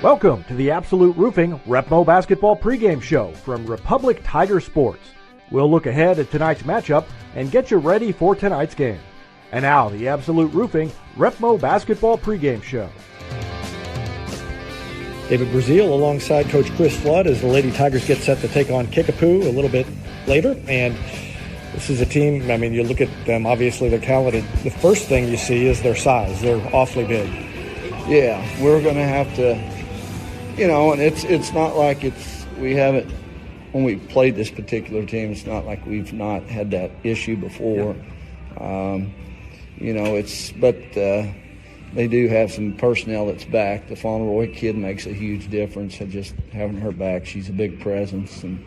Welcome to the Absolute Roofing Repmo Basketball pregame show from Republic Tiger Sports. We'll look ahead at tonight's matchup and get you ready for tonight's game. And now, the Absolute Roofing Repmo Basketball pregame show. David Brazil alongside Coach Chris Flood as the Lady Tigers get set to take on Kickapoo a little bit later. And this is a team, I mean, you look at them, obviously they're talented. The first thing you see is their size. They're awfully big. Yeah, we're going to have to, and it's not like we haven't, when we played this particular team, it's not like we've not had that issue before. Yeah. But they do have some personnel that's back. The Fauntleroy kid makes a huge difference. Just having her back, she's a big presence, and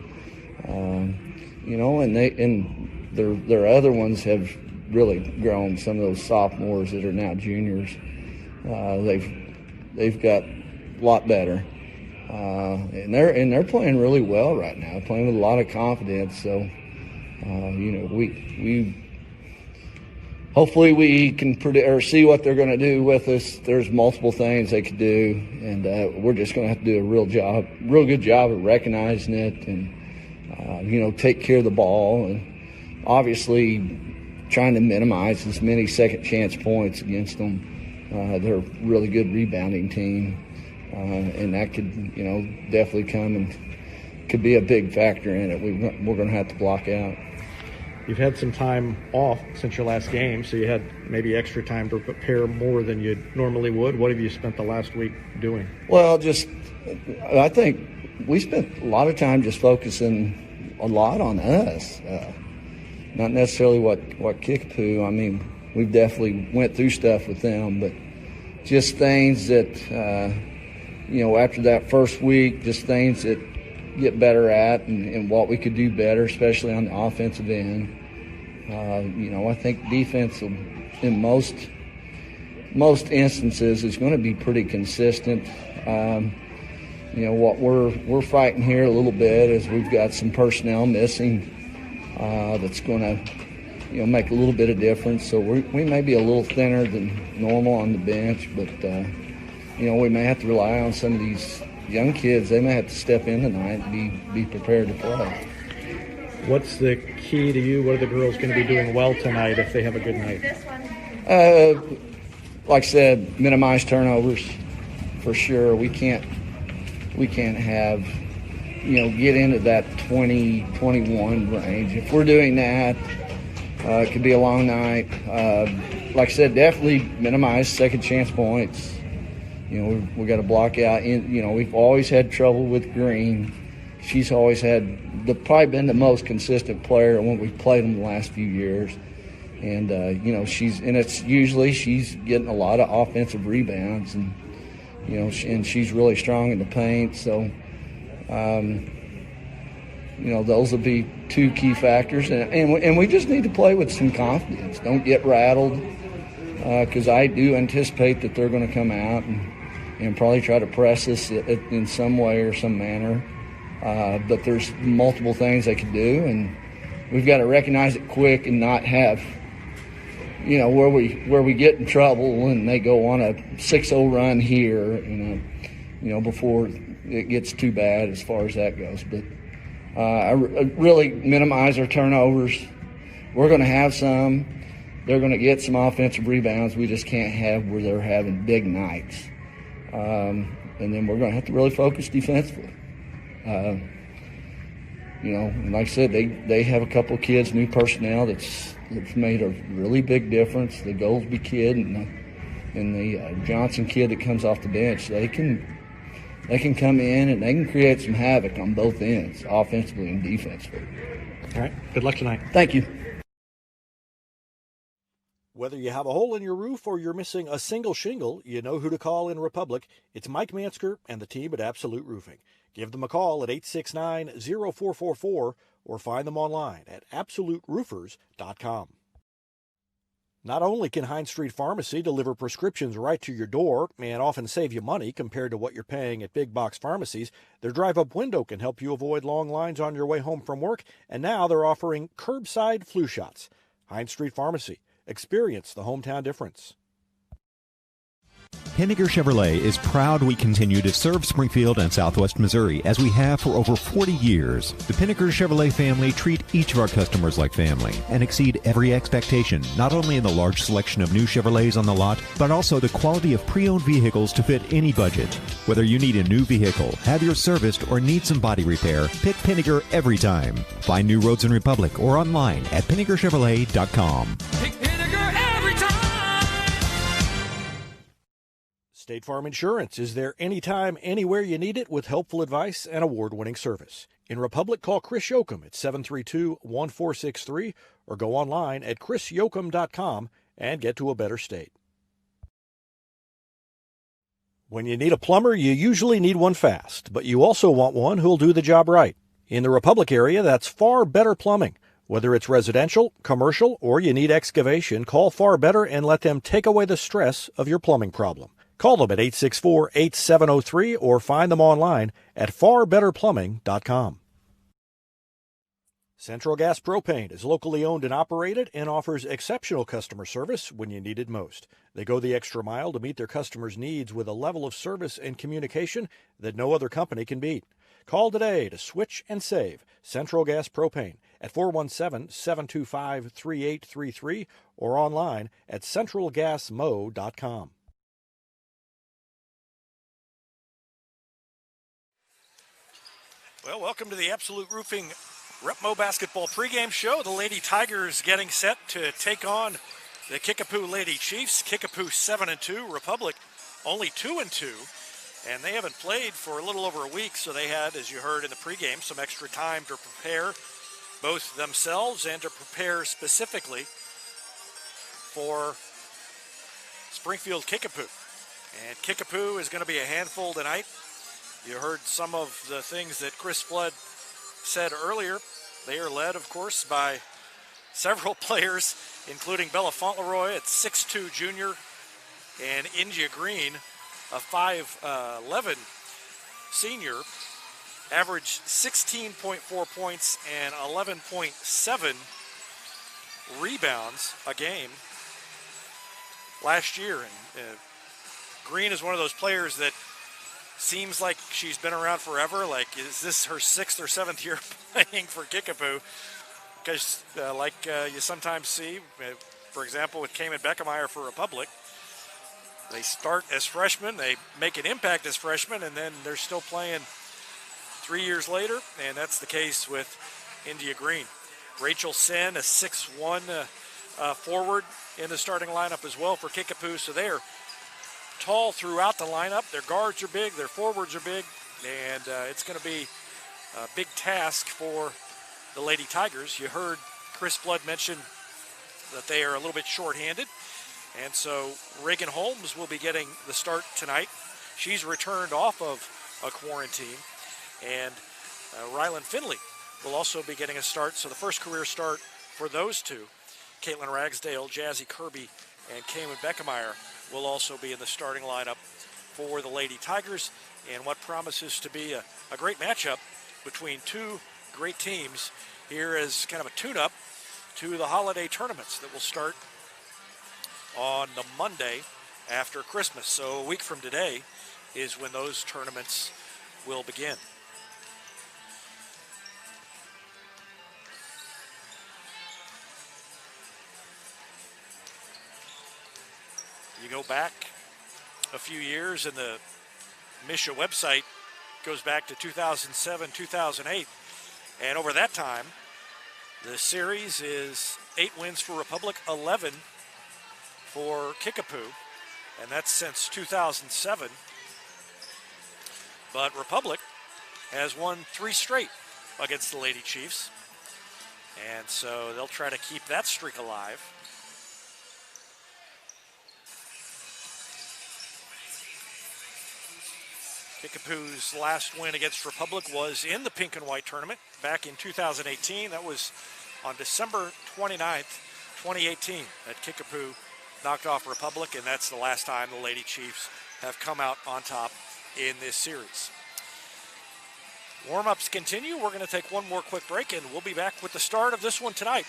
their other ones have really grown. Some of those sophomores that are now juniors, they've got a lot better, and they're playing really well right now. Playing with a lot of confidence. So, we. Hopefully we can predict or see what they're going to do with us. There's multiple things they could do, and we're just going to have to do a real good job of recognizing it, and take care of the ball, and obviously trying to minimize as many second chance points against them. They're a really good rebounding team, and that could definitely come and could be a big factor in it. We're going to have to block out. You've had some time off since your last game, so you had maybe extra time to prepare more than you normally would. What have you spent the last week doing? Well, I think we spent a lot of time just focusing a lot on us, not necessarily what Kickapoo. I mean, we've definitely went through stuff with them, but just things that, after that first week, just things that get better at and what we could do better, especially on the offensive end. I think defense in most instances is going to be pretty consistent. What we're fighting here a little bit is we've got some personnel missing that's going to make a little bit of difference. So we may be a little thinner than normal on the bench, but we may have to rely on some of these young kids. They may have to step in tonight and be prepared to play. What's the key to you? What are the girls going to be doing well tonight if they have a good night? Like I said, minimize turnovers for sure. We can't have, get into that 20-21 range. If we're doing that, it could be a long night. Like I said, definitely minimize second chance points. We got to block out. We've always had trouble with Green. She's always probably been the most consistent player when we've played them the last few years. And, she's getting a lot of offensive rebounds, and, and she's really strong in the paint. So, those will be two key factors. And we just need to play with some confidence. Don't get rattled, because I do anticipate that they're going to come out and probably try to press us in some way or some manner. But there's multiple things they can do, and we've got to recognize it quick and not have, where we get in trouble and they go on a 6-0 run here, before it gets too bad as far as that goes. But I really minimize our turnovers. We're going to have some. They're going to get some offensive rebounds. We just can't have where they're having big nights. And then we're going to have to really focus defensively. Like I said, they have a couple of kids, new personnel that's made a really big difference. The Goldsby kid and the Johnson kid that comes off the bench, they can come in and they can create some havoc on both ends, offensively and defensively. All right. Good luck tonight. Thank you. Whether you have a hole in your roof or you're missing a single shingle, you know who to call in Republic. It's Mike Mansker and the team at Absolute Roofing. Give them a call at 869-0444 or find them online at absoluteroofers.com. Not only can Hines Street Pharmacy deliver prescriptions right to your door and often save you money compared to what you're paying at big box pharmacies, their drive-up window can help you avoid long lines on your way home from work, and now they're offering curbside flu shots. Hines Street Pharmacy. Experience the hometown difference. Henniger Chevrolet is proud we continue to serve Springfield and Southwest Missouri as we have for over 40 years. The Pinnaker Chevrolet family treat each of our customers like family and exceed every expectation, not only in the large selection of new Chevrolets on the lot, but also the quality of pre-owned vehicles to fit any budget. Whether you need a new vehicle, have yours serviced, or need some body repair, pick Pinnaker every time. Find new roads in Republic or online at PinnakerChevrolet.com. State Farm Insurance is there anytime, anywhere you need it with helpful advice and award-winning service. In Republic, call Chris Yoakum at 732-1463 or go online at chrisyoakum.com and get to a better state. When you need a plumber, you usually need one fast, but you also want one who'll do the job right. In the Republic area, that's Far Better Plumbing. Whether it's residential, commercial, or you need excavation, call Far Better and let them take away the stress of your plumbing problem. Call them at 864-8703 or find them online at farbetterplumbing.com. Central Gas Propane is locally owned and operated and offers exceptional customer service when you need it most. They go the extra mile to meet their customers' needs with a level of service and communication that no other company can beat. Call today to switch and save Central Gas Propane at 417-725-3833 or online at centralgasmo.com. Well, welcome to the Absolute Roofing Repmo Basketball pregame show. The Lady Tigers getting set to take on the Kickapoo Lady Chiefs. Kickapoo 7-2, Republic only 2-2, and they haven't played for a little over a week, so they had, as you heard in the pregame, some extra time to prepare both themselves and to prepare specifically for Springfield Kickapoo. And Kickapoo is going to be a handful tonight. You heard some of the things that Chris Flood said earlier. They are led, of course, by several players, including Bella Fauntleroy at 6'2" junior, and India Green, a 5'11" senior, averaged 16.4 points and 11.7 rebounds a game last year. And Green is one of those players that seems like she's been around forever. Like, is this her 6th or 7th year playing for Kickapoo? Because you sometimes see, for example, with Cayman Beckemeyer for Republic, they start as freshmen, they make an impact as freshmen, and then they're still playing 3 years later, and that's the case with India Green. Rachel Sen, a 6'1" forward in the starting lineup as well for Kickapoo, so they're tall throughout the lineup. Their guards are big, their forwards are big, and it's going to be a big task for the Lady Tigers. You heard Chris Flood mention that they are a little bit shorthanded, and so Reagan Holmes will be getting the start tonight. She's returned off of a quarantine, and Rylan Finley will also be getting a start. So the first career start for those two, Caitlin Ragsdale, Jazzy Kirby, and Cayman Beckemeyer, will also be in the starting lineup for the Lady Tigers, and what promises to be a great matchup between two great teams here as kind of a tune-up to the holiday tournaments that will start on the Monday after Christmas. So a week from today is when those tournaments will begin. You go back a few years, and the Misha website goes back to 2007, 2008. And over that time, the series is 8 wins for Republic, 11 for Kickapoo, and that's since 2007. But Republic has won 3 straight against the Lady Chiefs, and so they'll try to keep that streak alive. Kickapoo's last win against Republic was in the pink and white tournament back in 2018. That was on December 29th, 2018, that Kickapoo knocked off Republic, and that's the last time the Lady Chiefs have come out on top in this series. Warm-ups continue. We're going to take one more quick break, and we'll be back with the start of this one tonight.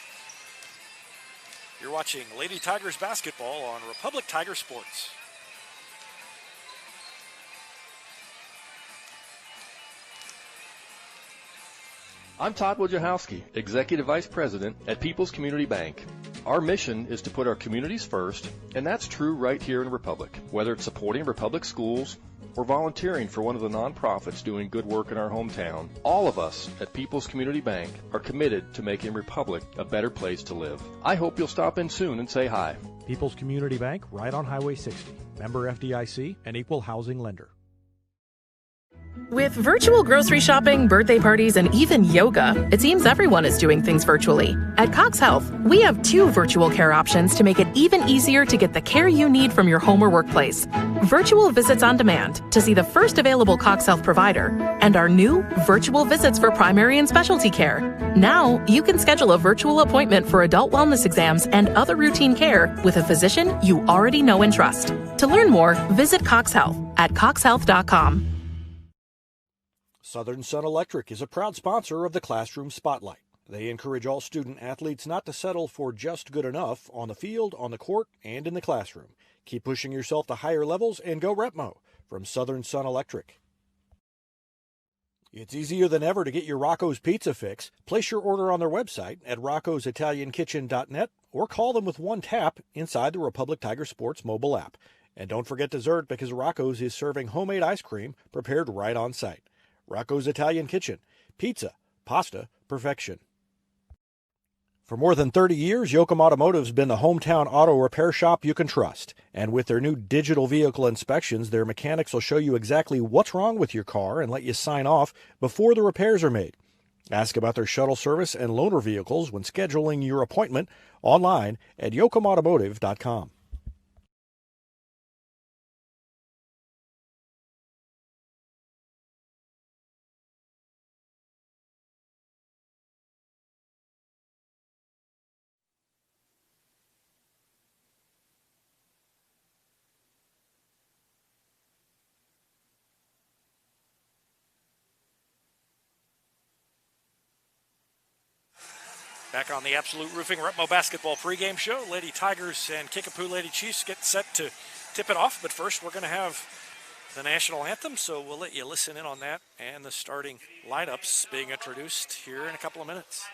You're watching Lady Tigers basketball on Republic Tiger Sports. I'm Todd Wojciechowski, Executive Vice President at People's Community Bank. Our mission is to put our communities first, and that's true right here in Republic. Whether it's supporting Republic schools or volunteering for one of the nonprofits doing good work in our hometown, all of us at People's Community Bank are committed to making Republic a better place to live. I hope you'll stop in soon and say hi. People's Community Bank, right on Highway 60. Member FDIC, an equal housing lender. With virtual grocery shopping, birthday parties, and even yoga, it seems everyone is doing things virtually. At Cox Health, we have 2 virtual care options to make it even easier to get the care you need from your home or workplace. Virtual visits on demand to see the first available Cox Health provider, and our new virtual visits for primary and specialty care. Now, you can schedule a virtual appointment for adult wellness exams and other routine care with a physician you already know and trust. To learn more, visit Cox Health at coxhealth.com. Southern Sun Electric is a proud sponsor of the Classroom Spotlight. They encourage all student athletes not to settle for just good enough on the field, on the court, and in the classroom. Keep pushing yourself to higher levels and go Repmo from Southern Sun Electric. It's easier than ever to get your Rocco's Pizza fix. Place your order on their website at roccositaliankitchen.net or call them with one tap inside the Republic Tiger Sports mobile app. And don't forget dessert because Rocco's is serving homemade ice cream prepared right on site. Rocco's Italian Kitchen. Pizza, pasta, perfection. For more than 30 years, Yoakum Automotive's been the hometown auto repair shop you can trust. And with their new digital vehicle inspections, their mechanics will show you exactly what's wrong with your car and let you sign off before the repairs are made. Ask about their shuttle service and loaner vehicles when scheduling your appointment online at yoakumautomotive.com. Back on the Absolute Roofing Repmo Basketball pregame show, Lady Tigers and Kickapoo Lady Chiefs get set to tip it off. But first, we're going to have the national anthem, so we'll let you listen in on that and the starting lineups being introduced here in a couple of minutes.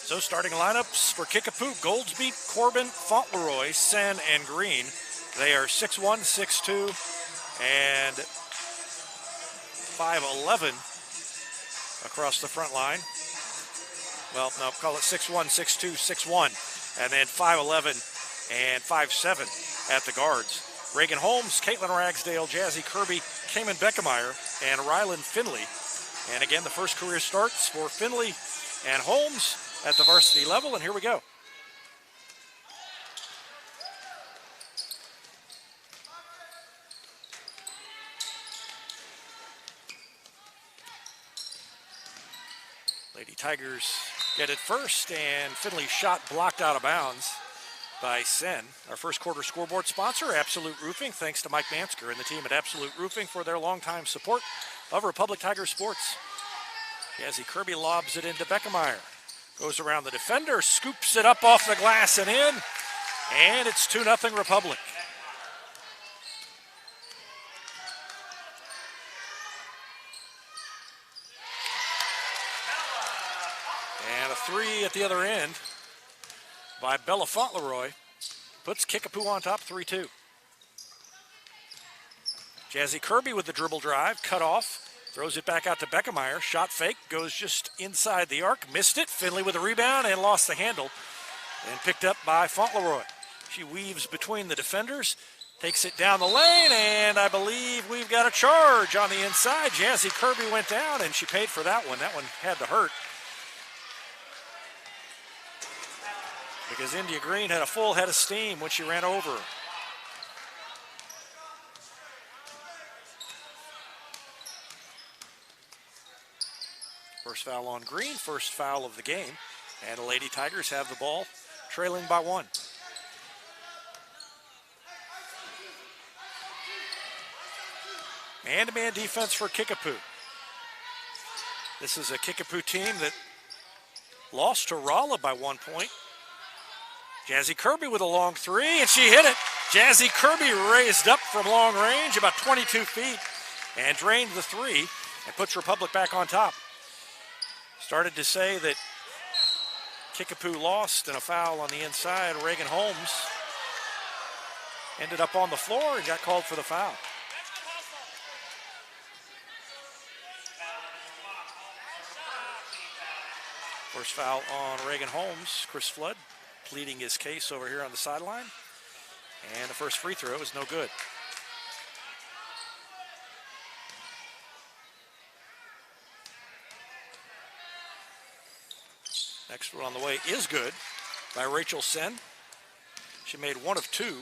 So starting lineups for Kickapoo: Goldsby, Corbin, Fauntleroy, Sen, and Green. They are 6'1", 6'2", and 5'11" across the front line. Well, no, call it 6'1", 6'2", 6'1", and then 5'11" and 5'7" at the guards. Reagan Holmes, Caitlin Ragsdale, Jazzy Kirby, Cayman Beckemeyer, and Rylan Finley. And again, the first career starts for Finley and Holmes at the varsity level, and here we go. Lady Tigers get it first, and Finley's shot blocked out of bounds by Sen. Our first quarter scoreboard sponsor, Absolute Roofing. Thanks to Mike Mansker and the team at Absolute Roofing for their longtime support of Republic Tiger sports. Jazzy Kirby lobs it into Beckemeyer. Goes around the defender, scoops it up off the glass and in, and it's 2-0 Republic. And a three at the other end by Bella Fauntleroy puts Kickapoo on top, 3-2. Jazzy Kirby with the dribble drive, cut off, throws it back out to Beckemeyer. Shot fake, goes just inside the arc, missed it. Finley with a rebound and lost the handle, and picked up by Fauntleroy. She weaves between the defenders, takes it down the lane, and I believe we've got a charge on the inside. Jazzy Kirby went down, and she paid for that one. That one had to hurt, because India Green had a full head of steam when she ran over her. First foul on Green, first foul of the game, and the Lady Tigers have the ball, trailing by 1. Man-to-man defense for Kickapoo. This is a Kickapoo team that lost to Rolla by 1 point. Jazzy Kirby with a long three, and she hit it. Jazzy Kirby raised up from long range, about 22 feet, and drained the three, and puts Republic back on top. Started to say that Kickapoo lost and a foul on the inside. Reagan Holmes ended up on the floor and got called for the foul. First foul on Reagan Holmes. Chris Flood pleading his case over here on the sideline. And the first free throw is no good. Next one on the way is good by Rachel Sen. She made 1 of 2. And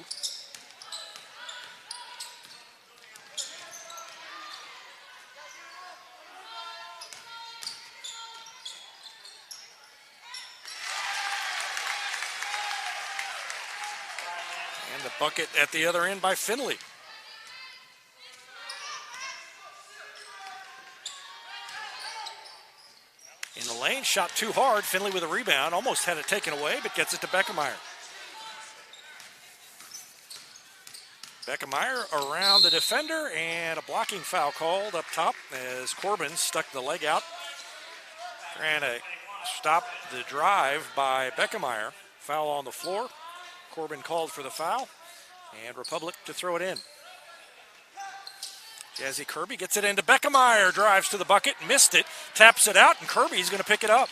the bucket at the other end by Finley. In the lane, shot too hard. Finley with a rebound, almost had it taken away, but gets it to Beckemeyer. Beckemeyer around the defender, and a blocking foul called up top as Corbin stuck the leg out. Trying to stop the drive by Beckemeyer. Foul on the floor. Corbin called for the foul, and Republic to throw it in. Jazzy Kirby gets it into Beckemeyer, drives to the bucket, missed it, taps it out, and Kirby's going to pick it up.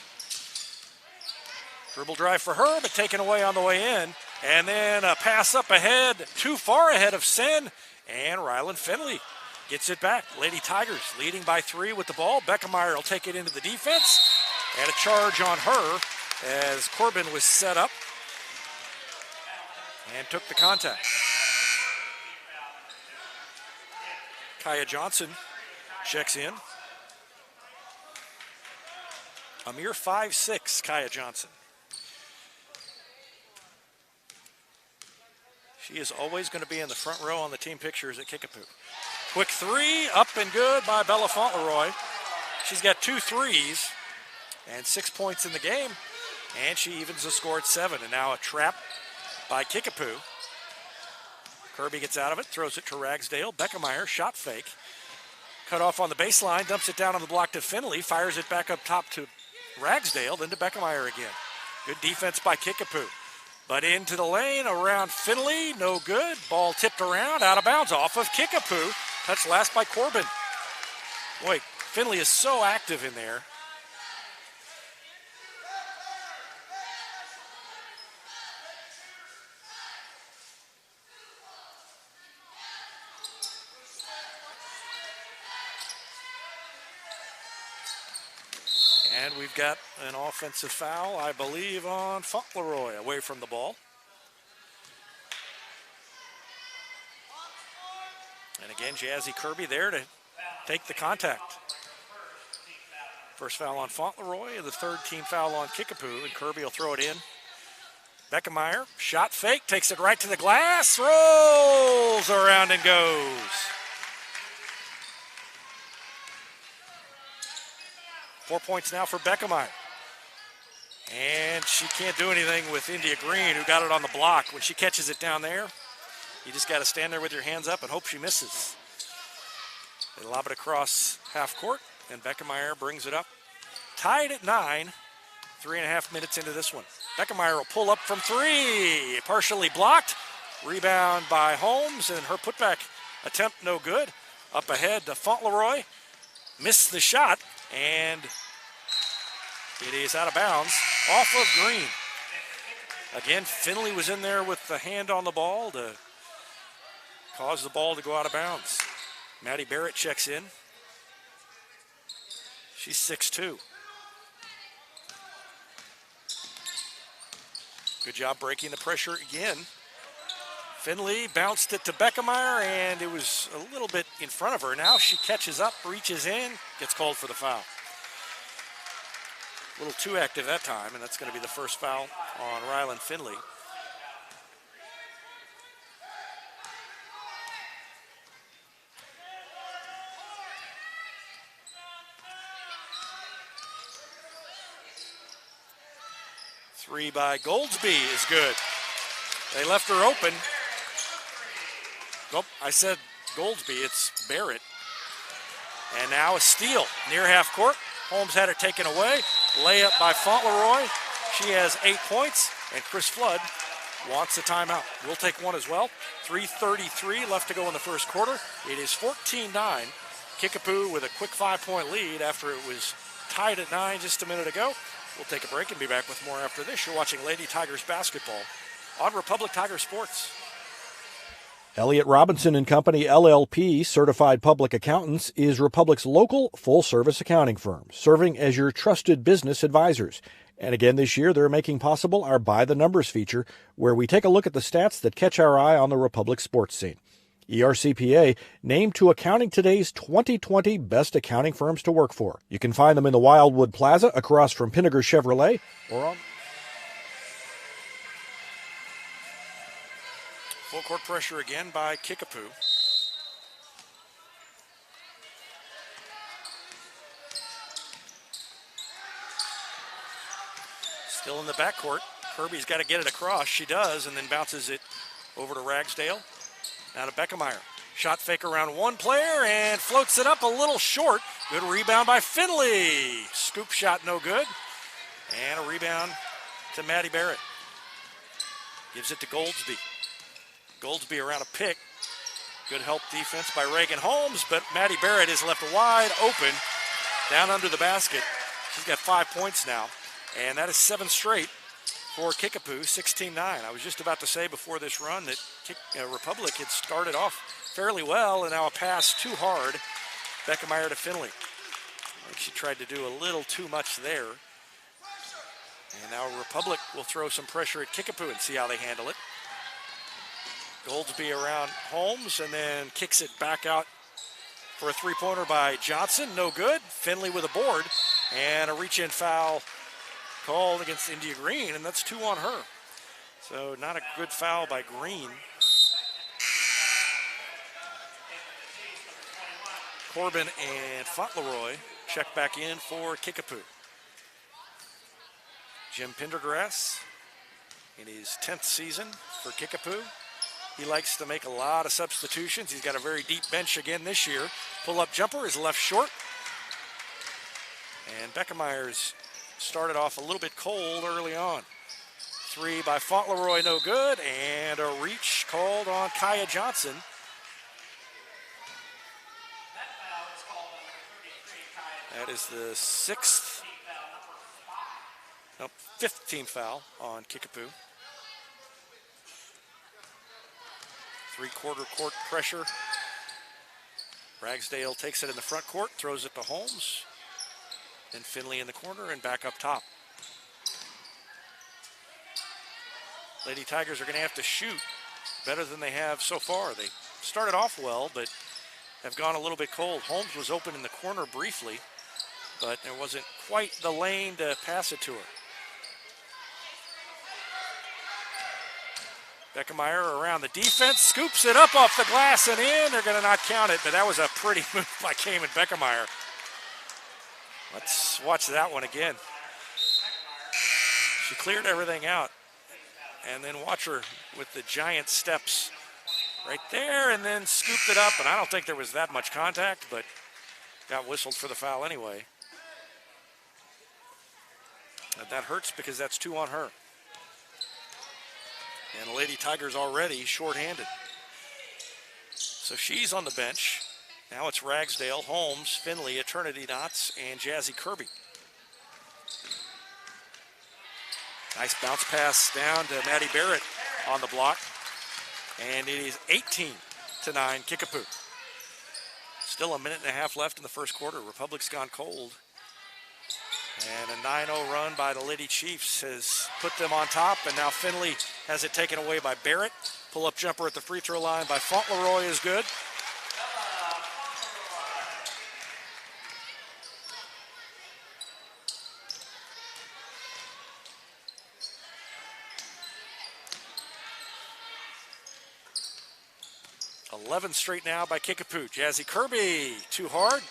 Dribble drive for her, but taken away on the way in. And then a pass up ahead, too far ahead of Sen, and Rylan Finley gets it back. Lady Tigers leading by 3 with the ball. Beckemeyer will take it into the defense, and a charge on her as Corbin was set up and took the contact. Kaya Johnson checks in. A mere 5'6", Kaya Johnson. She is always going to be in the front row on the team pictures at Kickapoo. Quick three, up and good by Bella Fauntleroy. She's got 2 threes and 6 points in the game, and she evens the score at 7. And now a trap by Kickapoo. Kirby gets out of it, throws it to Ragsdale. Beckemeyer, shot fake. Cut off on the baseline, dumps it down on the block to Finley, fires it back up top to Ragsdale, then to Beckemeyer again. Good defense by Kickapoo. But into the lane, around Finley, no good. Ball tipped around, out of bounds, off of Kickapoo. Touched last by Corbin. Boy, Finley is so active in there. And we've got an offensive foul, I believe, on Fauntleroy, away from the ball. And again, Jazzy Kirby there to take the contact. First foul on Fauntleroy, and the third team foul on Kickapoo, and Kirby will throw it in. Beckemeyer, shot fake, takes it right to the glass, rolls around and goes. Four points now for Beckemeyer. And she can't do anything with India Green, who got it on the block. When she catches it down there, you just got to stand there with your hands up and hope she misses. They lob it across half court, and Beckemeyer brings it up. Tied at 9, 3.5 minutes into this one. Beckemeyer will pull up from three, partially blocked. Rebound by Holmes, and her putback attempt no good. Up ahead to Fauntleroy. Missed the shot, and it is out of bounds off of Green. Again, Finley was in there with the hand on the ball to cause the ball to go out of bounds. Maddie Barrett checks in. She's 6'2". Good job breaking the pressure again. Finley bounced it to Beckemeyer, and it was a little bit in front of her. Now she catches up, reaches in, gets called for the foul. A little too active that time, and that's going to be the first foul on Ryland Finley. Three by Goldsby is good. They left her open. Nope, I said Goldsby, it's Barrett. And now a steal near half court. Holmes had it taken away. Layup by Fauntleroy. She has 8 points, and Chris Flood wants a timeout. We'll take one as well. 3:33 left to go in the first quarter. It is 14-9. Kickapoo with a quick 5-point lead after it was tied at 9 just a minute ago. We'll take a break and be back with more after this. You're watching Lady Tigers basketball on Republic Tiger Sports. Elliott Robinson and Company, LLP, Certified Public Accountants, is Republic's local full-service accounting firm, serving as your trusted business advisors. And again this year, they're making possible our By the Numbers feature, where we take a look at the stats that catch our eye on the Republic sports scene. ERCPA named to Accounting Today's 2020 Best Accounting Firms to Work For. You can find them in the Wildwood Plaza across from Pinnaker Chevrolet or on... Full court pressure again by Kickapoo. Still in the backcourt. Kirby's got to get it across. She does, and then bounces it over to Ragsdale. Now to Beckemeyer. Shot fake around one player and floats it up a little short. Good rebound by Finley. Scoop shot no good. And a rebound to Maddie Barrett. Gives it to Goldsby. Goldsby around a pick. Good help defense by Reagan Holmes, but Maddie Barrett is left wide open down under the basket. She's got 5 points now, and that is 7 straight for Kickapoo, 16-9. I was just about to say before this run that Republic had started off fairly well, and now a pass too hard. Beckemeyer to Finley. I think she tried to do a little too much there. And now Republic will throw some pressure at Kickapoo and see how they handle it. Goldsby around Holmes and then kicks it back out for a three-pointer by Johnson. No good. Finley with a board and a reach-in foul called against India Green, and that's 2 on her. So not a good foul by Green. Corbin and Fauntleroy check back in for Kickapoo. Jim Pendergrass in his 10th season for Kickapoo. He likes to make a lot of substitutions. He's got a very deep bench again this year. Pull-up jumper is left short. And Beckemeyer's started off a little bit cold early on. Three by Fauntleroy, no good, and a reach called on Kaya Johnson. That is the 5th team foul on Kickapoo. Three-quarter court pressure. Ragsdale takes it in the front court, throws it to Holmes. Then Finley in the corner and back up top. Lady Tigers are going to have to shoot better than they have so far. They started off well, but have gone a little bit cold. Holmes was open in the corner briefly, but there wasn't quite the lane to pass it to her. Beckemeyer around the defense, scoops it up off the glass and in. They're going to not count it, but that was a pretty move by Cayman Beckemeyer. Let's watch that one again. She cleared everything out. And then watch her with the giant steps right there and then scooped it up. And I don't think there was that much contact, but got whistled for the foul anyway. And that hurts because that's 2 on her. And the Lady Tigers already shorthanded. So she's on the bench. Now it's Ragsdale, Holmes, Finley, Eternity Knots, and Jazzy Kirby. Nice bounce pass down to Maddie Barrett on the block. And it is 18-9 Kickapoo. Still a minute and a half left in the first quarter. Republic's gone cold. And a 9-0 run by the Lady Chiefs has put them on top. And now Finley has it taken away by Barrett. Pull-up jumper at the free throw line by Fauntleroy is good. .11 straight now by Kickapoo. Jazzy Kirby, too hard.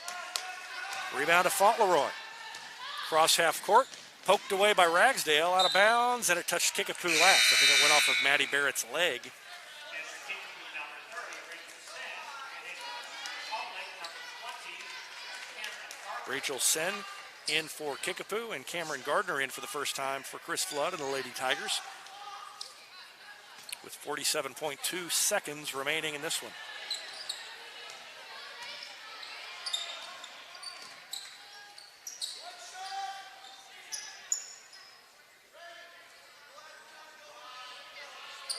Rebound to Fauntleroy. Cross half court, poked away by Ragsdale, out of bounds, and it touched Kickapoo last. I think it went off of Maddie Barrett's leg. Rachel Sen in for Kickapoo, and Cameron Gardner in for the first time for Chris Flood and the Lady Tigers, with 47.2 seconds remaining in this one.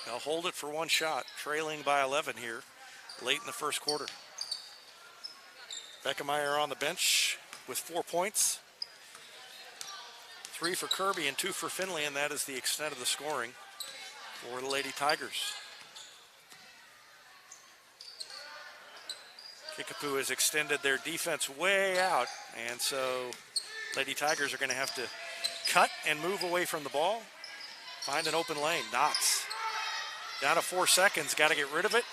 They'll hold it for one shot, trailing by 11 here, late in the first quarter. Beckemeyer on the bench with 4 points. 3 for Kirby and 2 for Finley, and that is the extent of the scoring for the Lady Tigers. Kickapoo has extended their defense way out, and so Lady Tigers are going to have to cut and move away from the ball, find an open lane. Knots down to 4 seconds, got to get rid of it.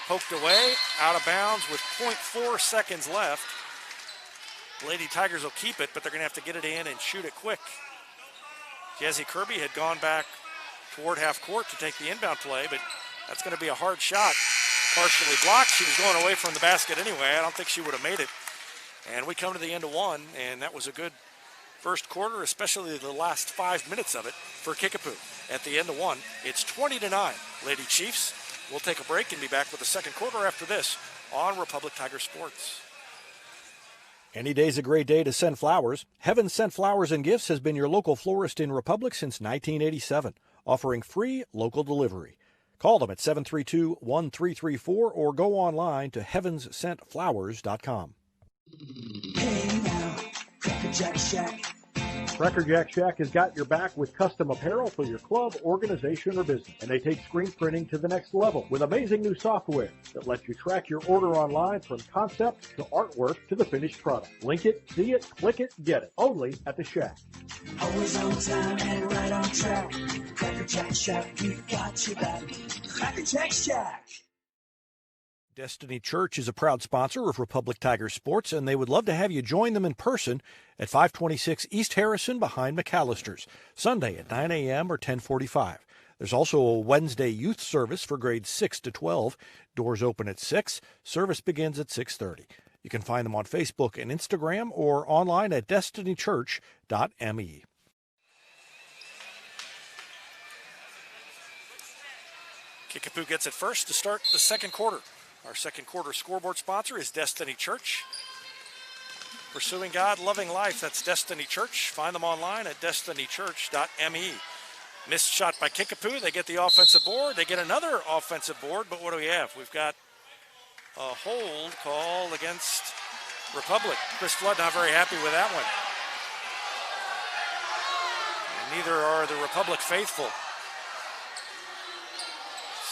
Poked away, out of bounds with 0.4 seconds left. Lady Tigers will keep it, but they're going to have to get it in and shoot it quick. Jazzy Kirby had gone back toward half court to take the inbound play, but that's going to be a hard shot. Partially blocked. She was going away from the basket anyway. I don't think she would have made it. And we come to the end of one, and that was a good first quarter, especially the last 5 minutes of it for Kickapoo. At the end of one, it's 20-9. Lady Chiefs. We'll take a break and be back with the second quarter after this on Republic Tiger Sports. Any day's a great day to send flowers. Heaven Sent Flowers and Gifts has been your local florist in Republic since 1987, offering free local delivery. Call them at 732-1334 or go online to heavenssentflowers.com. Hey now, Cracker Jack Shack. Cracker Jack Shack has got your back with custom apparel for your club, organization, or business. And they take screen printing to the next level with amazing new software that lets you track your order online from concept to artwork to the finished product. Link it, see it, click it, get it. Only at the Shack. Always on time and right on track. Cracker Jack Shack, we've got your back. Cracker Jack Shack. Destiny Church is a proud sponsor of Republic Tiger Sports, and they would love to have you join them in person at 526 East Harrison behind McAllister's, Sunday at 9 a.m. or 10:45. There's also a Wednesday youth service for grades 6 to 12. Doors open at 6. Service begins at 6:30. You can find them on Facebook and Instagram or online at destinychurch.me. Kickapoo gets it first to start the second quarter. Our second quarter scoreboard sponsor is Destiny Church. Pursuing God, loving life, that's Destiny Church. Find them online at destinychurch.me. Missed shot by Kickapoo. They get the offensive board. They get another offensive board, but what do we have? We've got a hold called against Republic. Chris Flood not very happy with that one. And neither are the Republic faithful.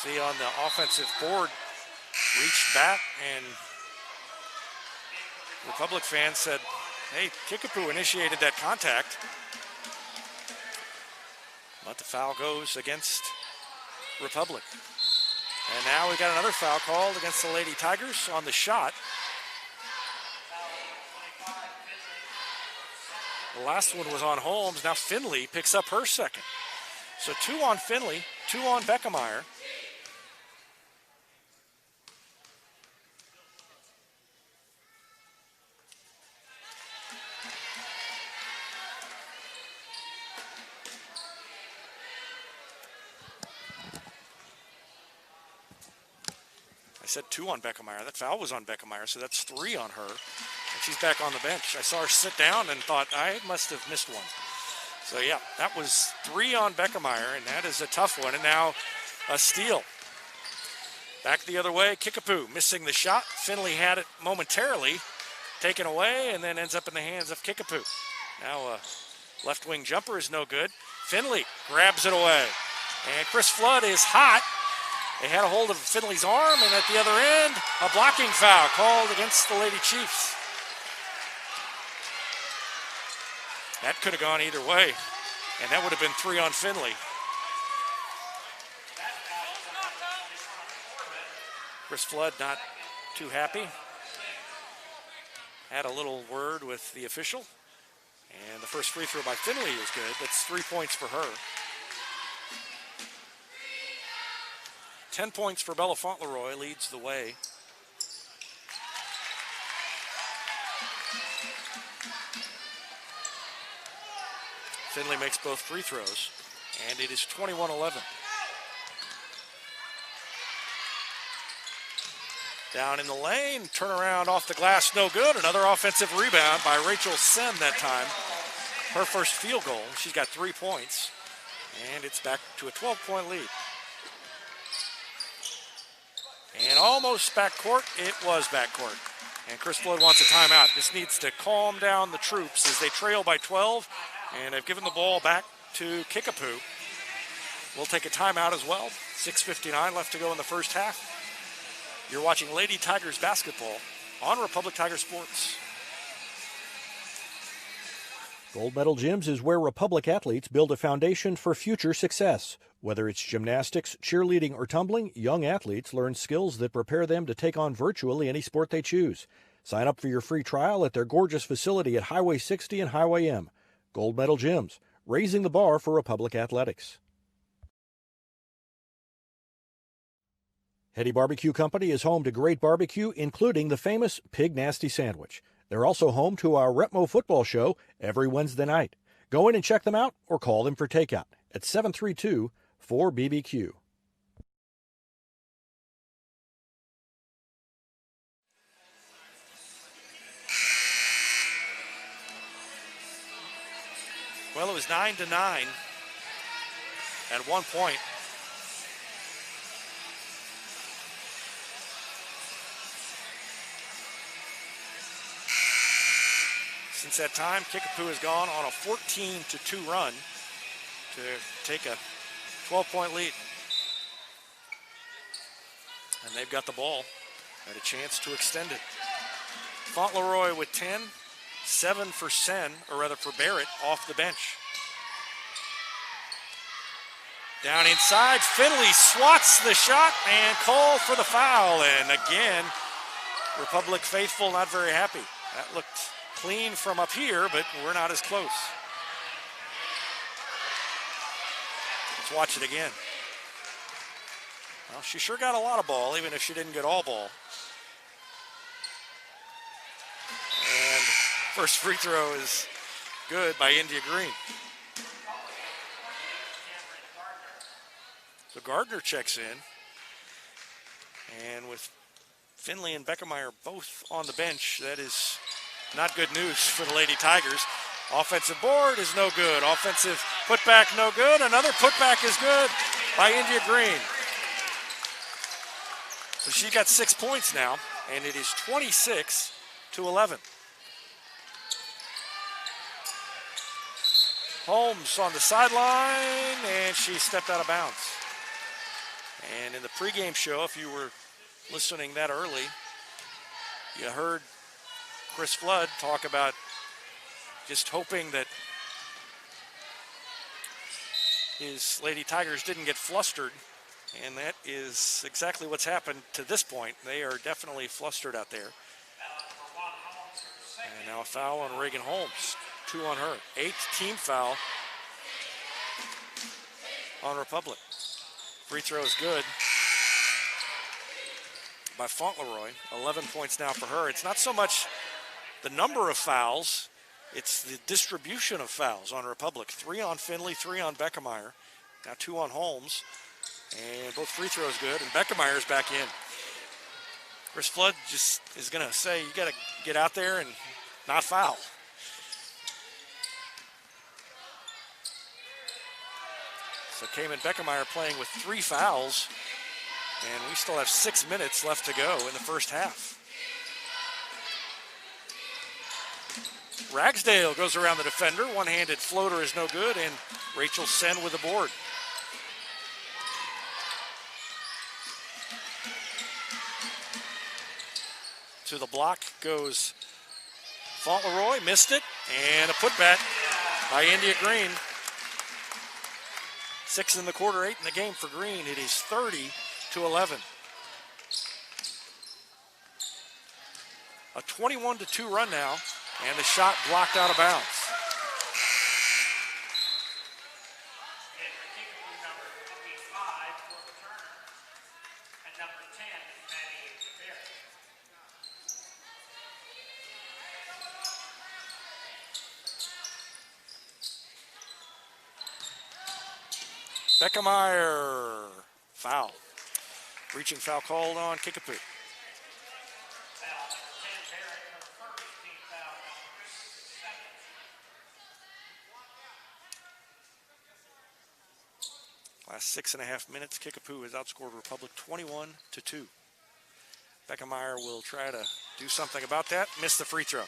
See on the offensive board, reached back, and Republic fans said, hey, Kickapoo initiated that contact. But the foul goes against Republic. And now we've got another foul called against the Lady Tigers on the shot. The last one was on Holmes. Now Finley picks up her second. So 2 on Finley, 2 on Beckemeyer. I said 2 on Beckemeyer. That foul was on Beckemeyer, so that's 3 on her. And she's back on the bench. I saw her sit down and thought, I must have missed one. So yeah, that was 3 on Beckemeyer, and that is a tough one. And now a steal. Back the other way, Kickapoo missing the shot. Finley had it momentarily taken away and then ends up in the hands of Kickapoo. Now a left wing jumper is no good. Finley grabs it away. And Chris Flood is hot. They had a hold of Finley's arm, and at the other end, a blocking foul called against the Lady Chiefs. That could have gone either way, and that would have been 3 on Finley. Chris Flood not too happy. Had a little word with the official, and the first free throw by Finley is good. That's 3 points for her. 10 points for Bella Fauntleroy, leads the way. Finley makes both free throws, and it is 21-11. Down in the lane, turnaround off the glass, no good. Another offensive rebound by Rachel Sen that time. Her first field goal, she's got 3 points, and it's back to a 12-point lead. And almost backcourt, it was backcourt. And Chris Floyd wants a timeout. This needs to calm down the troops as they trail by 12, and they've given the ball back to Kickapoo. We'll take a timeout as well. 6:59 left to go in the first half. You're watching Lady Tigers basketball on Republic Tiger Sports. Gold Medal Gyms is where Republic athletes build a foundation for future success. Whether it's gymnastics, cheerleading, or tumbling, young athletes learn skills that prepare them to take on virtually any sport they choose. Sign up for your free trial at their gorgeous facility at Highway 60 and Highway M. Gold Medal Gyms, raising the bar for Republic athletics. Hetty Barbecue Company is home to great barbecue, including the famous Pig Nasty Sandwich. They're also home to our Retmo football show every Wednesday night. Go in and check them out or call them for takeout at 732-4BBQ. Well, it was 9-9 at one point. Since that time, Kickapoo has gone on a 14-2 run to take a 12-point lead. And they've got the ball and a chance to extend it. Fauntleroy with 10, 7 for Sen, or rather for Barrett, off the bench. Down inside, Finley swats the shot and called for the foul. And again, Republic faithful not very happy. That looked clean from up here, but we're not as close. Let's watch it again. Well, she sure got a lot of ball, even if she didn't get all ball. And first free throw is good by India Green. So Gardner checks in. And with Finley and Beckemeyer both on the bench, that is not good news for the Lady Tigers. Offensive board is no good. Offensive putback no good. Another putback is good by India Green. So she got 6 points now, and it is 26-11. Holmes on the sideline, and she stepped out of bounds. And in the pregame show, if you were listening that early, you heard Chris Flood talk about just hoping that his Lady Tigers didn't get flustered, and that is exactly what's happened to this point. They are definitely flustered out there. And now a foul on Reagan Holmes, 2 on her. 8th team foul on Republic. Free throw is good by Fauntleroy. 11 points now for her. It's not so much the number of fouls, it's the distribution of fouls on Republic. 3 on Finley, 3 on Beckemeyer. Now 2 on Holmes. And both free throws good, and Beckemeyer's back in. Chris Flood just is going to say, you got to get out there and not foul. So Cayman Beckemeyer playing with 3 fouls, and we still have 6 minutes left to go in the first half. Ragsdale goes around the defender. One-handed floater is no good, and Rachel Sen with the board. To the block goes Fauntleroy, missed it, and a putback by India Green. 6 in the quarter, 8 in the game for Green. It is 30-11. A 21-2 run now, and the shot blocked out of bounds. Beckemeyer, foul. Reaching foul called on Kickapoo. Last 6.5 minutes, Kickapoo has outscored Republic 21-2. Beckemeyer will try to do something about that. Missed the free throw.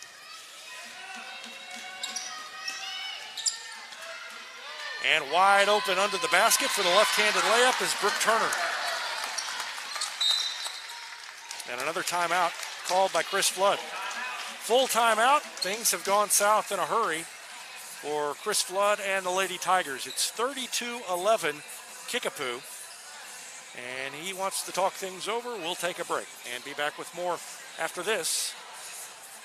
And wide open under the basket for the left-handed layup is Brooke Turner. And another timeout called by Chris Flood. Full timeout. Things have gone south in a hurry for Chris Flood and the Lady Tigers. It's 32-11 Kickapoo. And he wants to talk things over. We'll take a break and be back with more after this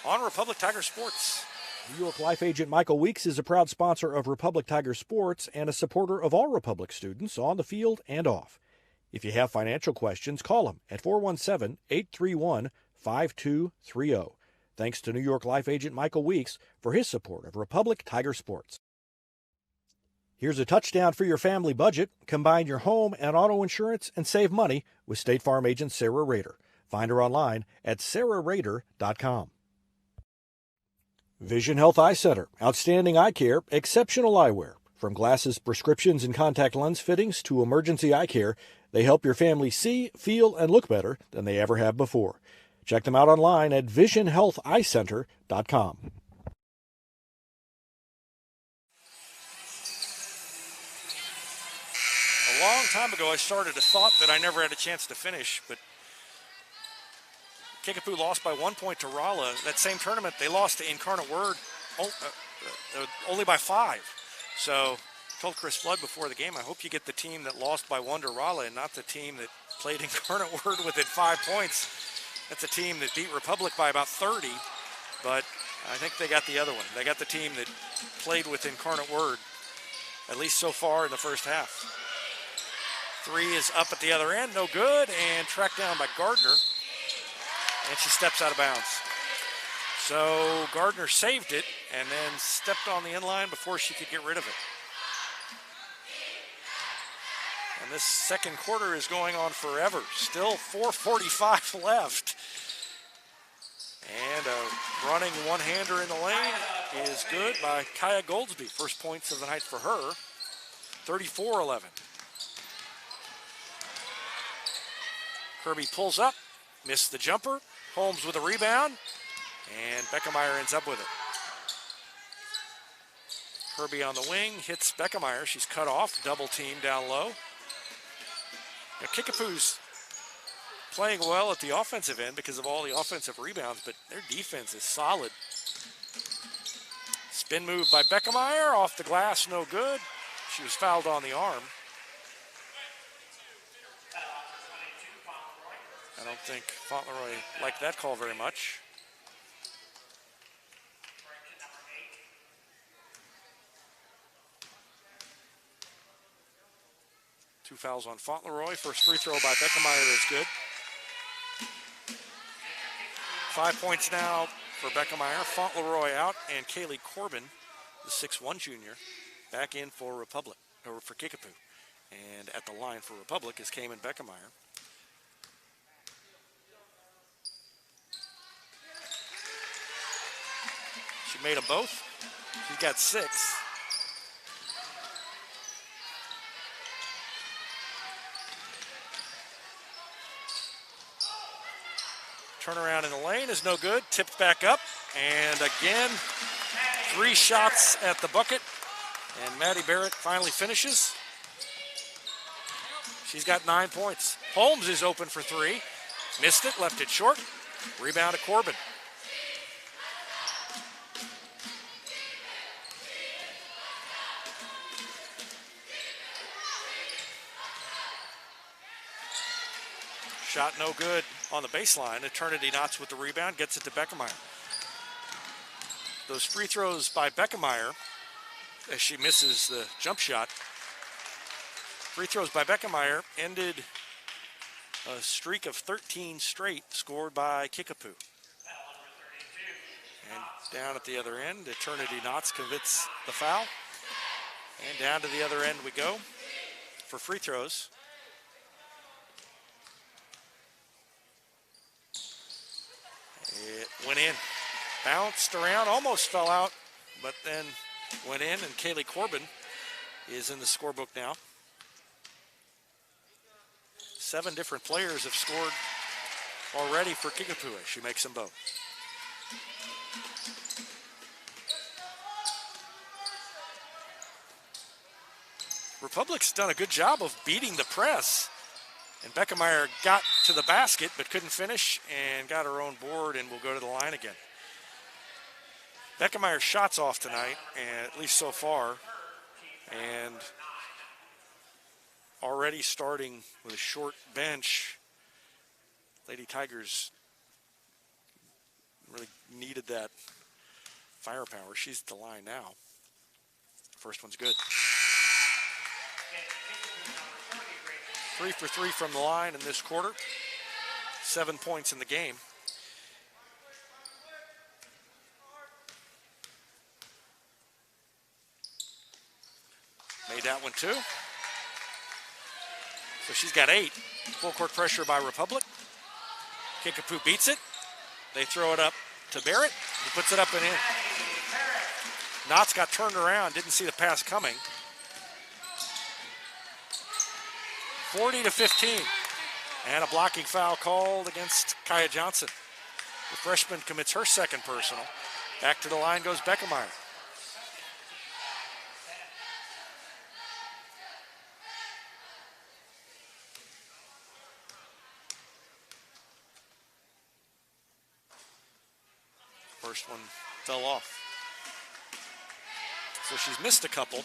on Republic Tiger Sports. New York Life agent Michael Weeks is a proud sponsor of Republic Tiger Sports and a supporter of all Republic students on the field and off. If you have financial questions, call him at 417-831-5230. Thanks to New York Life agent Michael Weeks for his support of Republic Tiger Sports. Here's a touchdown for your family budget. Combine your home and auto insurance and save money with State Farm agent Sarah Rader. Find her online at sarahrader.com. Vision Health Eye Center. Outstanding eye care, exceptional eyewear. From glasses, prescriptions, and contact lens fittings to emergency eye care, they help your family see, feel, and look better than they ever have before. Check them out online at visionhealtheyecenter.com. A long time ago, I started a thought that I never had a chance to finish, but Kickapoo lost by 1 point to Rolla. That same tournament, they lost to Incarnate Word only by 5. So I told Chris Flood before the game, I hope you get the team that lost by 1 to Rolla and not the team that played Incarnate Word within 5 points. That's a team that beat Republic by about 30, but I think they got the other one. They got the team that played with Incarnate Word, at least so far in the first half. 3 is up at the other end, no good, and tracked down by Gardner. And she steps out of bounds. So Gardner saved it and then stepped on the inline before she could get rid of it. And this second quarter is going on forever. Still 4:45 left. And a running one-hander in the lane is good by Kaya Goldsby. First points of the night for her, 34-11. Kirby pulls up, missed the jumper. Holmes with a rebound, and Beckemeyer ends up with it. Kirby on the wing, hits Beckemeyer. She's cut off, double team down low. Now, Kickapoo's playing well at the offensive end because of all the offensive rebounds, but their defense is solid. Spin move by Beckemeyer, off the glass, no good. She was fouled on the arm. I don't think Fauntleroy liked that call very much. Two fouls on Fauntleroy. First free throw by Beckemeyer is good. 5 points now for Beckemeyer. Fauntleroy out, and Kaylee Corbin, the 6'1 junior, back in for Republic, or for Kickapoo. And at the line for Republic is Cayman Beckemeyer. She made them both. She got 6. Turnaround in the lane is no good. Tipped back up. And again, 3 shots at the bucket. And Maddie Barrett finally finishes. She's got 9 points. Holmes is open for 3. Missed it, left it short. Rebound to Corbin. Shot no good on the baseline. Eternity Knots with the rebound, gets it to Beckemeyer. Those free throws by Beckemeyer, as she misses the jump shot. Free throws by Beckemeyer ended a streak of 13 straight scored by Kickapoo. And down at the other end, Eternity Knots commits the foul. And down to the other end we go for free throws. It went in, bounced around, almost fell out, but then went in, and Kaylee Corbin is in the scorebook now. 7 different players have scored already for Kickapoo. She makes them both. Republic's done a good job of beating the press. And Beckemeyer got to the basket but couldn't finish and got her own board and will go to the line again. Beckemeyer's shot's off tonight, and at least so far. And already starting with a short bench, Lady Tigers really needed that firepower. She's at the line now. First one's good. 3 for 3 from the line in this quarter. 7 points in the game. Made that one too. So she's got 8. Full court pressure by Republic. Kickapoo beats it. They throw it up to Barrett. He puts it up and in. Knott's got turned around, didn't see the pass coming. 40-15. And a blocking foul called against Kaya Johnson. The freshman commits her second personal. Back to the line goes Beckemeyer. First one fell off. So she's missed a couple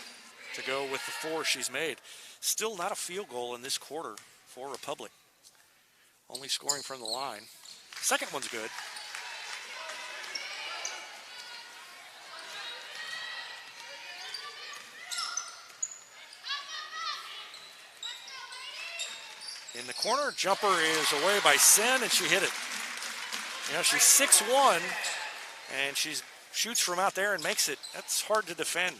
to go with the 4 she's made. Still not a field goal in this quarter for Republic. Only scoring from the line. Second one's good. In the corner, jumper is away by Sen, and she hit it. You know, she's 6'1", and she shoots from out there and makes it. That's hard to defend,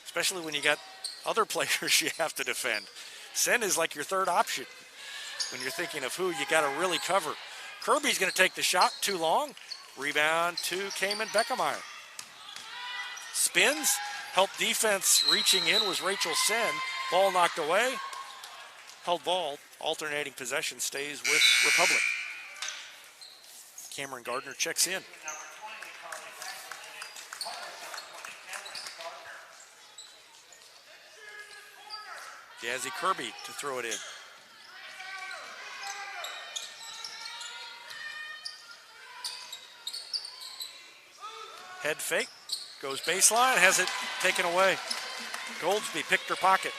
especially when you got other players you have to defend. Sen is like your third option when you're thinking of who you got to really cover. Kirby's going to take the shot, too long. Rebound to Cayman Beckemeyer. Spins, help defense reaching in was Rachel Sen. Ball knocked away. Held ball, alternating possession, stays with Republic. Cameron Gardner checks in. Jazzy Kirby to throw it in. Head fake, goes baseline, has it taken away. Goldsby picked her pocket.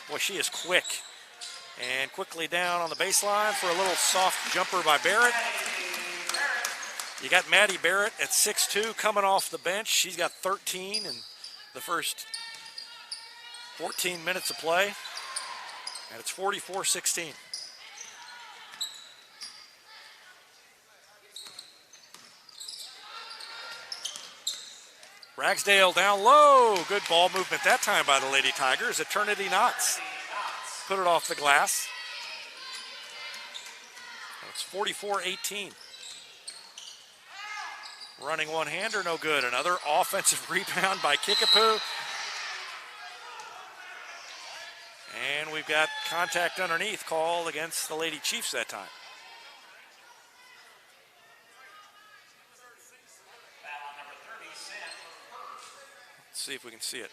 Boy, she is quick. And quickly down on the baseline for a little soft jumper by Barrett. You got Maddie Barrett at 6'2", coming off the bench. She's got 13 in the first 14 minutes of play. And it's 44-16. Ragsdale down low. Good ball movement that time by the Lady Tigers. Eternity Knots put it off the glass. It's 44-18. Running one-hander, no good. Another offensive rebound by Kickapoo. And we've got contact underneath called against the Lady Chiefs that time. Let's see if we can see it.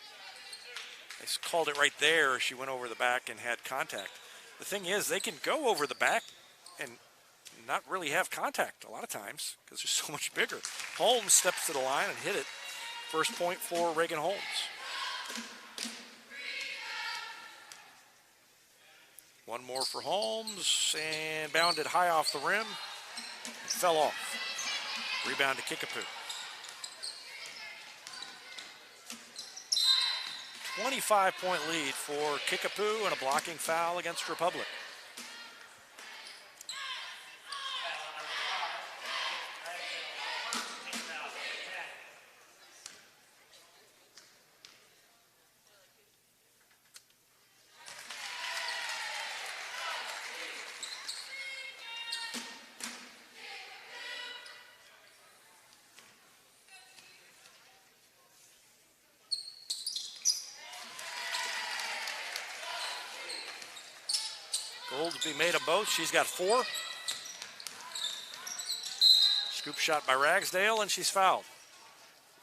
They called it right there. She went over the back and had contact. The thing is, they can go over the back and not really have contact a lot of times because they're so much bigger. Holmes steps to the line and hit it. First point for Reagan Holmes. One more for Holmes, and bounded high off the rim. Fell off. Rebound to Kickapoo. 25-point lead for Kickapoo and a blocking foul against Republic. Goldsby made them both. She's got 4. Scoop shot by Ragsdale, and she's fouled.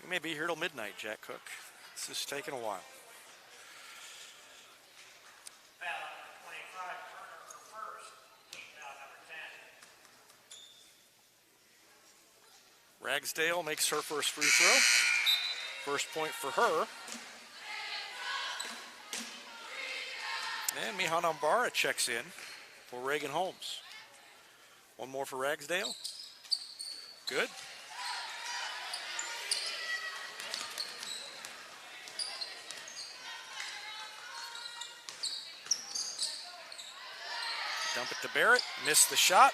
We may be here till midnight, Jack Cook. This is taking a while. Ragsdale makes her first free throw. First point for her. And Mihan Ambara checks in for Reagan Holmes. One more for Ragsdale. Good. Dump it to Barrett. Missed the shot.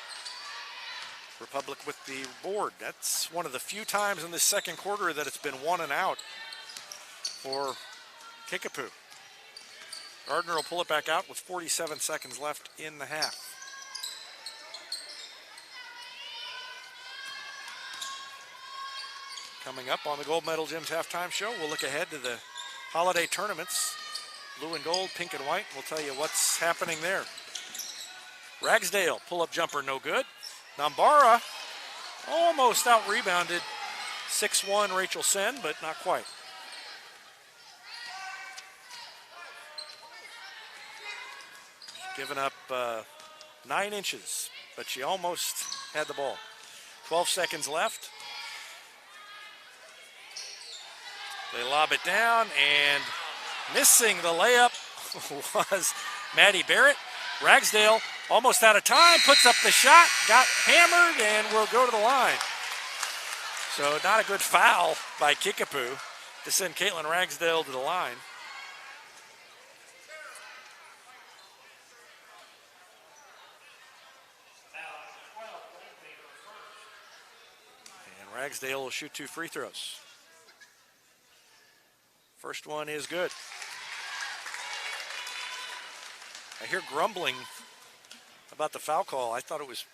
Republic with the board. That's one of the few times in this second quarter that it's been 1 and out for Kickapoo. Gardner will pull it back out with 47 seconds left in the half. Coming up on the Gold Medal Gym's halftime show, we'll look ahead to the holiday tournaments. Blue and gold, pink and white. We'll tell you what's happening there. Ragsdale, pull-up jumper, no good. Nambara almost out-rebounded 6'1" Rachel Sen, but not quite. Giving up 9 inches, but she almost had the ball. 12 seconds left. They lob it down, and missing the layup was Maddie Barrett. Ragsdale almost out of time, puts up the shot, got hammered, and will go to the line. So not a good foul by Kickapoo to send Caitlin Ragsdale to the line. And Ragsdale will shoot 2 free throws. First one is good. I hear grumbling about the foul call. I thought it was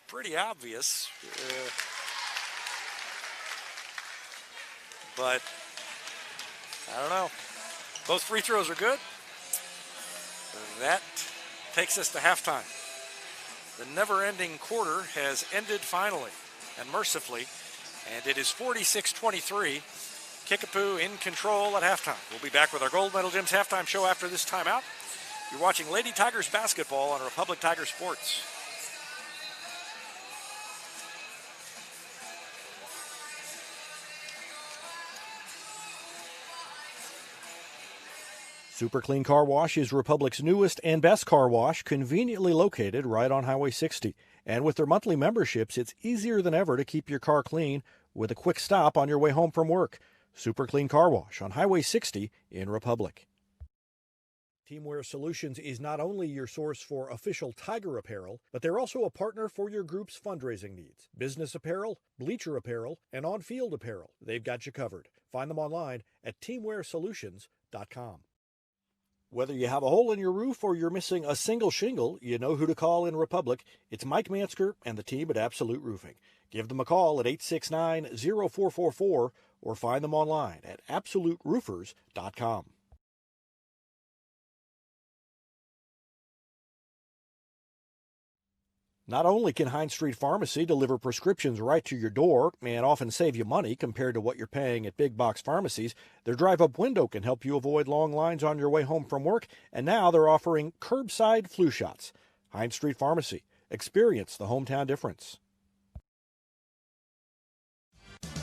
pretty obvious. But I don't know. Both free throws are good. That takes us to halftime. The never-ending quarter has ended finally and mercifully, and it is 46-23. Kickapoo in control at halftime. We'll be back with our Gold Medal Gyms halftime show after this timeout. You're watching Lady Tigers basketball on Republic Tiger Sports. Super Clean Car Wash is Republic's newest and best car wash, conveniently located right on Highway 60. And with their monthly memberships, it's easier than ever to keep your car clean with a quick stop on your way home from work. Super Clean Car Wash on Highway 60 in Republic. Teamwear Solutions is not only your source for official Tiger apparel, but they're also a partner for your group's fundraising needs. Business apparel, bleacher apparel, and on-field apparel. They've got you covered. Find them online at teamwearsolutions.com. Whether you have a hole in your roof or you're missing a single shingle, you know who to call in Republic. It's Mike Mansker and the team at Absolute Roofing. Give them a call at 869-0444 or find them online at absoluteroofers.com. Not only can Hines Street Pharmacy deliver prescriptions right to your door and often save you money compared to what you're paying at big box pharmacies, their drive-up window can help you avoid long lines on your way home from work, and now they're offering curbside flu shots. Hines Street Pharmacy. Experience the hometown difference.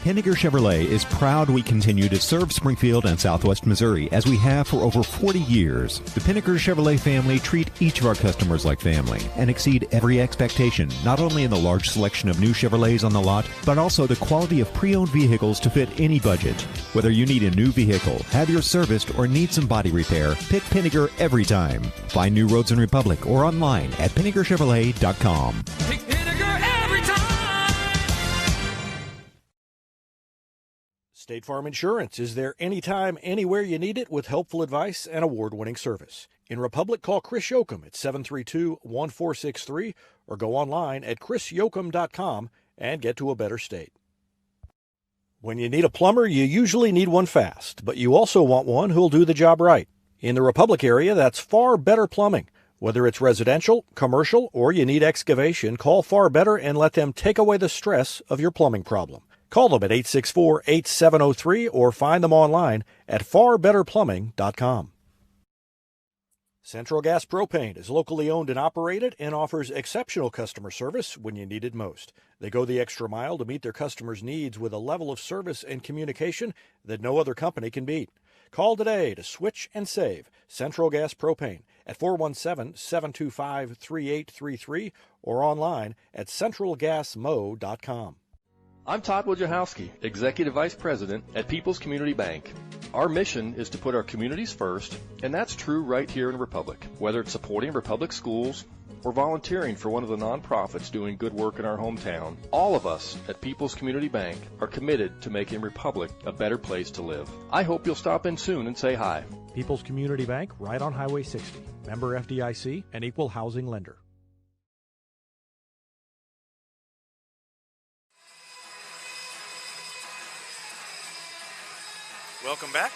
Pinniger Chevrolet is proud we continue to serve Springfield and Southwest Missouri as we have for over 40 years. The Pinniger Chevrolet family treat each of our customers like family and exceed every expectation, not only in the large selection of new Chevrolets on the lot, but also the quality of pre-owned vehicles to fit any budget. Whether you need a new vehicle, have yours serviced, or need some body repair, pick Pinniger every time. Find new roads in Republic or online at PinnigerChevrolet.com. Pick Pinniger every time. State Farm Insurance is there anytime, anywhere you need it with helpful advice and award-winning service. In Republic, call Chris Yoakum at 732-1463 or go online at chrisyoakum.com and get to a better state. When you need a plumber, you usually need one fast, but you also want one who'll do the job right. In the Republic area, that's Far Better Plumbing. Whether it's residential, commercial, or you need excavation, call Far Better and let them take away the stress of your plumbing problem. Call them at 864-8703 or find them online at farbetterplumbing.com. Central Gas Propane is locally owned and operated and offers exceptional customer service when you need it most. They go the extra mile to meet their customers' needs with a level of service and communication that no other company can beat. Call today to switch and save Central Gas Propane at 417-725-3833 or online at centralgasmo.com. I'm Todd Wojciechowski, Executive Vice President at People's Community Bank. Our mission is to put our communities first, and that's true right here in Republic. Whether it's supporting Republic schools or volunteering for one of the nonprofits doing good work in our hometown, all of us at People's Community Bank are committed to making Republic a better place to live. I hope you'll stop in soon and say hi. People's Community Bank, right on Highway 60. Member FDIC, an equal housing lender. Welcome back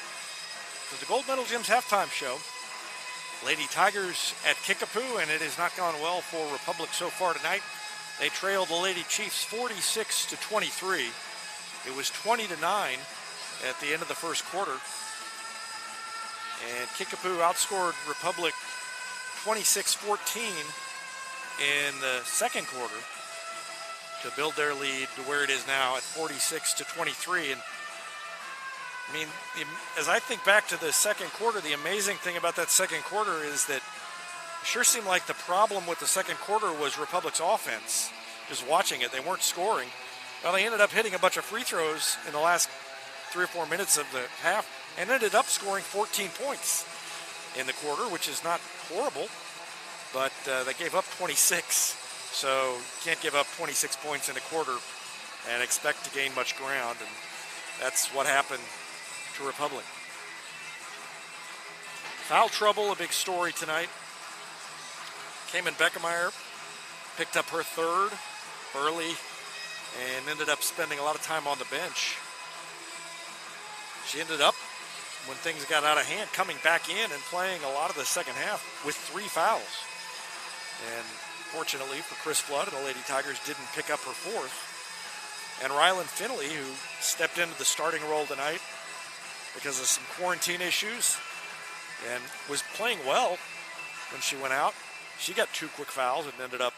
to the Gold Medal Gyms halftime show. Lady Tigers at Kickapoo, and it has not gone well for Republic so far tonight. They trailed the Lady Chiefs 46-23. It was 20-9 at the end of the first quarter. And Kickapoo outscored Republic 26-14 in the second quarter to build their lead to where it is now at 46-23. And I mean, as I think back to the second quarter, the amazing thing about that second quarter is that it sure seemed like the problem with the second quarter was Republic's offense. Just watching it, they weren't scoring. Well, they ended up hitting a bunch of free throws in the last 3 or 4 minutes of the half and ended up scoring 14 points in the quarter, which is not horrible, but they gave up 26. So you can't give up 26 points in a quarter and expect to gain much ground, and that's what happened to Republic. Foul trouble, a big story tonight. Cayman Beckemeyer picked up her third early and ended up spending a lot of time on the bench. She ended up, when things got out of hand, coming back in and playing a lot of the second half with 3 fouls. And fortunately for Chris Flood and the Lady Tigers, didn't pick up her fourth. And Rylan Finley, who stepped into the starting role tonight because of some quarantine issues and was playing well when she went out, she got 2 quick fouls and ended up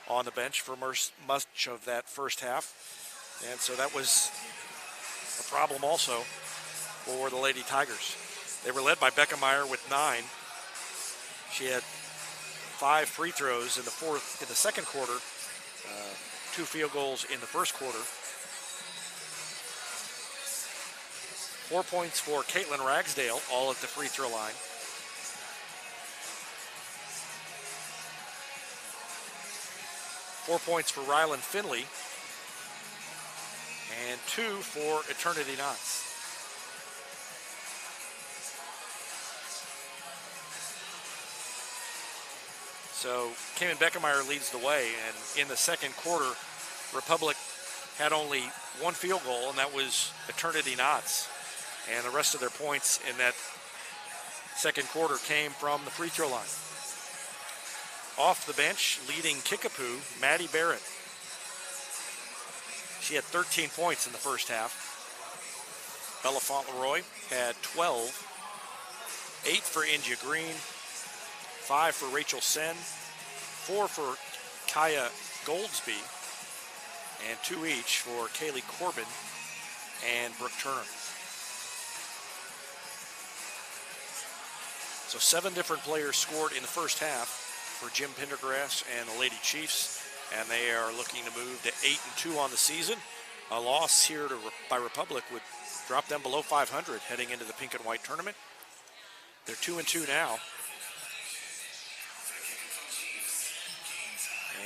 on the bench for much of that first half. And so that was a problem also for the Lady Tigers. They were led by Beckemeyer with 9. She had 5 free throws in the second quarter, 2 field goals in the first quarter. 4 points for Caitlin Ragsdale, all at the free throw line. 4 points for Rylan Finley, and 2 for Eternity Knox. So Cayman Beckemeyer leads the way, and in the second quarter, Republic had only 1 field goal, and that was Eternity Knox. And the rest of their points in that second quarter came from the free throw line. Off the bench, leading Kickapoo, Maddie Barrett. She had 13 points in the first half. Bella Fauntleroy had 12. 8 for India Green, 5 for Rachel Sen, 4 for Kaya Goldsby, and 2 each for Kaylee Corbin and Brooke Turner. So 7 different players scored in the first half for Jim Pendergrass and the Lady Chiefs, and they are looking to move to 8-2 on the season. A loss here by Republic would drop them below 500 heading into the pink and white tournament. They're 2-2 now.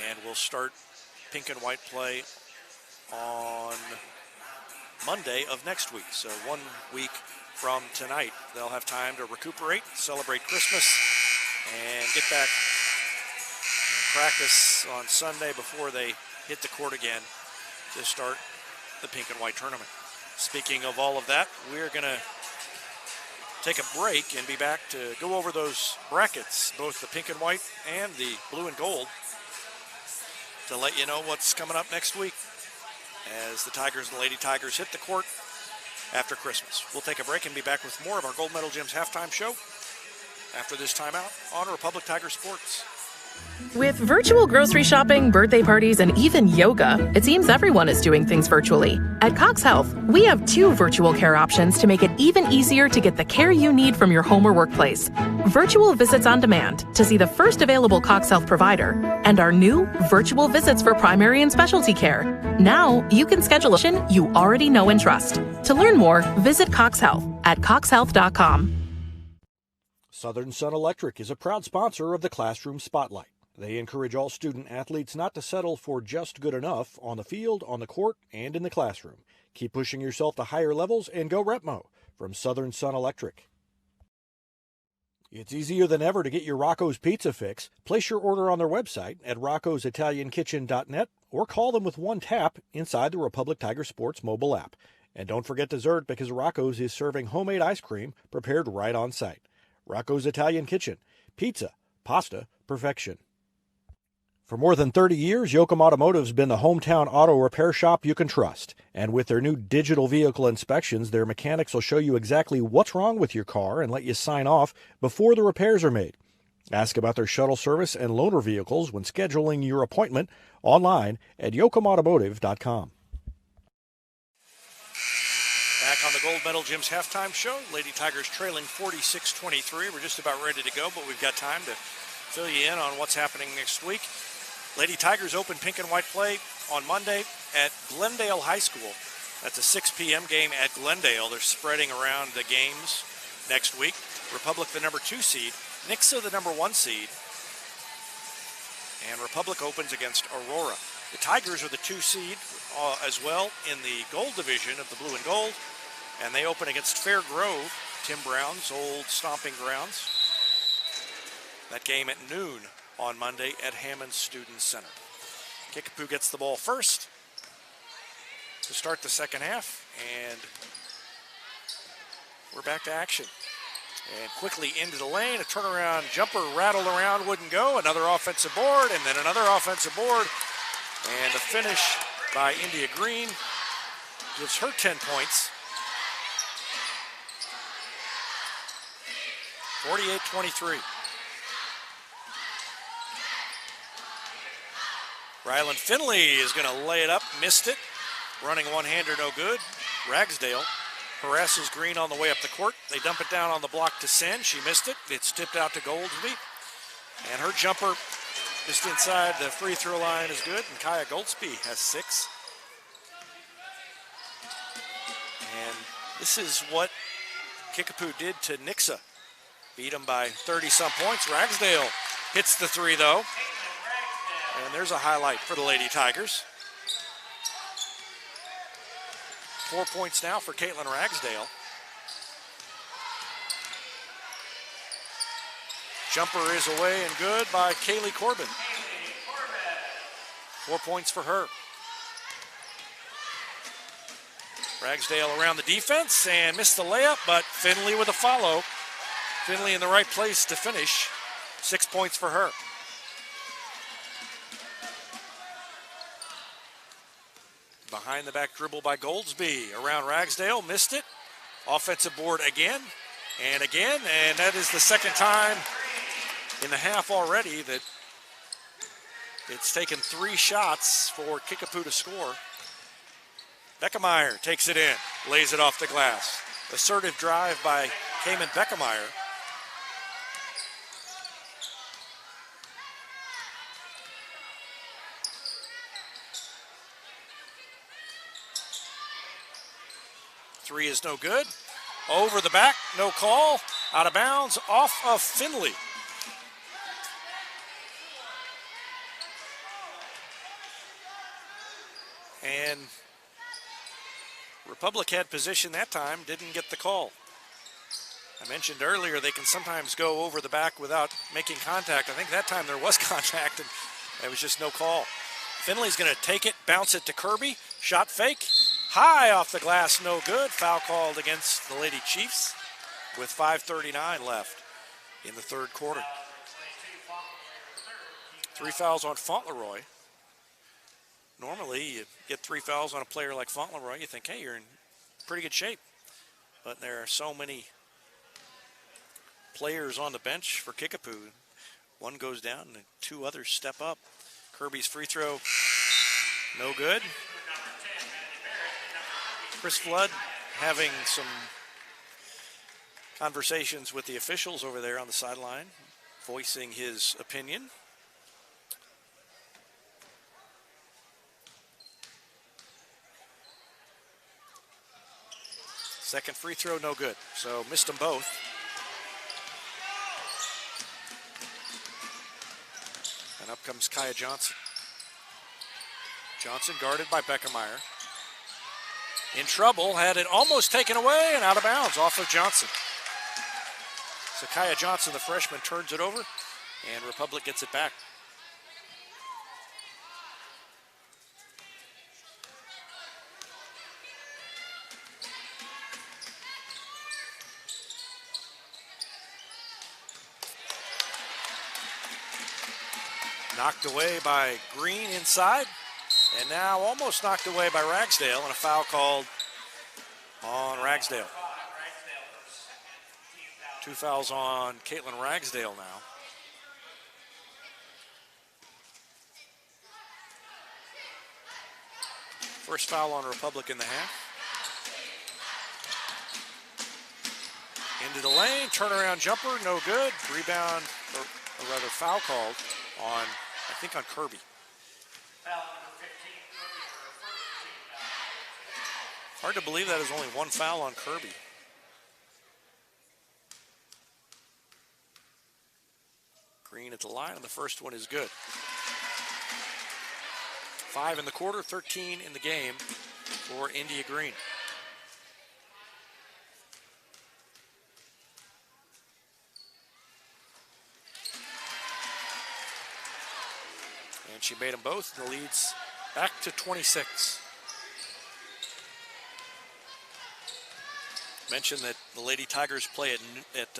And we'll start pink and white play on Monday of next week. So 1 week from tonight, they'll have time to recuperate, celebrate Christmas, and get back and practice on Sunday before they hit the court again to start the pink and white tournament. Speaking of all of that, we're going to take a break and be back to go over those brackets, both the pink and white and the blue and gold, to let you know what's coming up next week as the Tigers and the Lady Tigers hit the court after Christmas. We'll take a break and be back with more of our Gold Medal Gyms halftime show after this timeout on Republic Tiger Sports. With virtual grocery shopping, birthday parties, and even yoga, it seems everyone is doing things virtually. At Cox Health, we have 2 virtual care options to make it even easier to get the care you need from your home or workplace. Virtual visits on demand to see the first available Cox Health provider, and our new virtual visits for primary and specialty care. Now, you can schedule a session you already know and trust. To learn more, visit Cox Health at coxhealth.com. Southern Sun Electric is a proud sponsor of the Classroom Spotlight. They encourage all student athletes not to settle for just good enough on the field, on the court, and in the classroom. Keep pushing yourself to higher levels and go Repmo from Southern Sun Electric. It's easier than ever to get your Rocco's Pizza fix. Place your order on their website at roccositaliankitchen.net or call them with one tap inside the Republic Tiger Sports mobile app. And don't forget dessert, because Rocco's is serving homemade ice cream prepared right on site. Rocco's Italian Kitchen. Pizza, pasta, perfection. For more than 30 years, Yoakum Automotive's been the hometown auto repair shop you can trust. And with their new digital vehicle inspections, their mechanics will show you exactly what's wrong with your car and let you sign off before the repairs are made. Ask about their shuttle service and loaner vehicles when scheduling your appointment online at yoakumautomotive.com. Back on the Gold Medal Gyms halftime show. Lady Tigers trailing 46-23. We're just about ready to go, but we've got time to fill you in on what's happening next week. Lady Tigers open pink and white play on Monday at Glendale High School. That's a 6 p.m. game at Glendale. They're spreading around the games next week. Republic, the number 2 seed. Nixa, the number 1 seed. And Republic opens against Aurora. The Tigers are the 2 seed as well in the gold division of the blue and gold. And they open against Fair Grove, Tim Brown's old stomping grounds. That game at noon on Monday at Hammond Student Center. Kickapoo gets the ball first to start the second half, and we're back to action. And quickly into the lane, a turnaround jumper rattled around, wouldn't go. Another offensive board, and then another offensive board. And the finish by India Green gives her 10 points. 48-23. Rylan Finley is going to lay it up, missed it. Running one-hander, no good. Ragsdale harasses Green on the way up the court. They dump it down on the block to Sen. She missed it. It's tipped out to Goldsby. And her jumper just inside the free throw line is good. And Kaya Goldsby has 6. And this is what Kickapoo did to Nixa. Beat them by 30-some points. Ragsdale hits the 3, though. And there's a highlight for the Lady Tigers. 4 points now for Caitlin Ragsdale. Jumper is away and good by Kaylee Corbin. 4 points for her. Ragsdale around the defense and missed the layup, but Finley with a follow. Finley in the right place to finish. 6 points for her. Behind the back dribble by Goldsby. Around Ragsdale, missed it. Offensive board again, and that is the second time in the half already that it's taken 3 shots for Kickapoo to score. Beckemeyer takes it in, lays it off the glass. Assertive drive by Cayman Beckemeyer. Three is no good. Over the back, no call. Out of bounds, off of Finley. And Republic had position that time, didn't get the call. I mentioned earlier they can sometimes go over the back without making contact. I think that time there was contact and there was just no call. Finley's going to take it, bounce it to Kirby. Shot fake. High off the glass, no good. Foul called against the Lady Chiefs with 5:39 left in the third quarter. 3 fouls on Fauntleroy. Normally, you get 3 fouls on a player like Fauntleroy, you think, hey, you're in pretty good shape. But there are so many players on the bench for Kickapoo. One goes down and 2 others step up. Kirby's free throw, no good. Chris Flood having some conversations with the officials over there on the sideline, voicing his opinion. Second free throw, no good. So missed them both. And up comes Kaya Johnson. Johnson guarded by Beckemeyer. In trouble, had it almost taken away and out of bounds off of Johnson. So Kaya Johnson, the freshman, turns it over and Republic gets it back. Knocked away by Green inside. And now almost knocked away by Ragsdale, and a foul called on Ragsdale. 2 fouls on Caitlin Ragsdale now. First foul on Republic in the half. Into the lane, turnaround jumper, no good. Rebound, or rather foul called on, I think on Kirby. Hard to believe that is only 1 foul on Kirby. Green at the line, and the first one is good. 5 in the quarter, 13 in the game for India Green. And she made them both, and the lead's back to 26. Mentioned that the Lady Tigers play at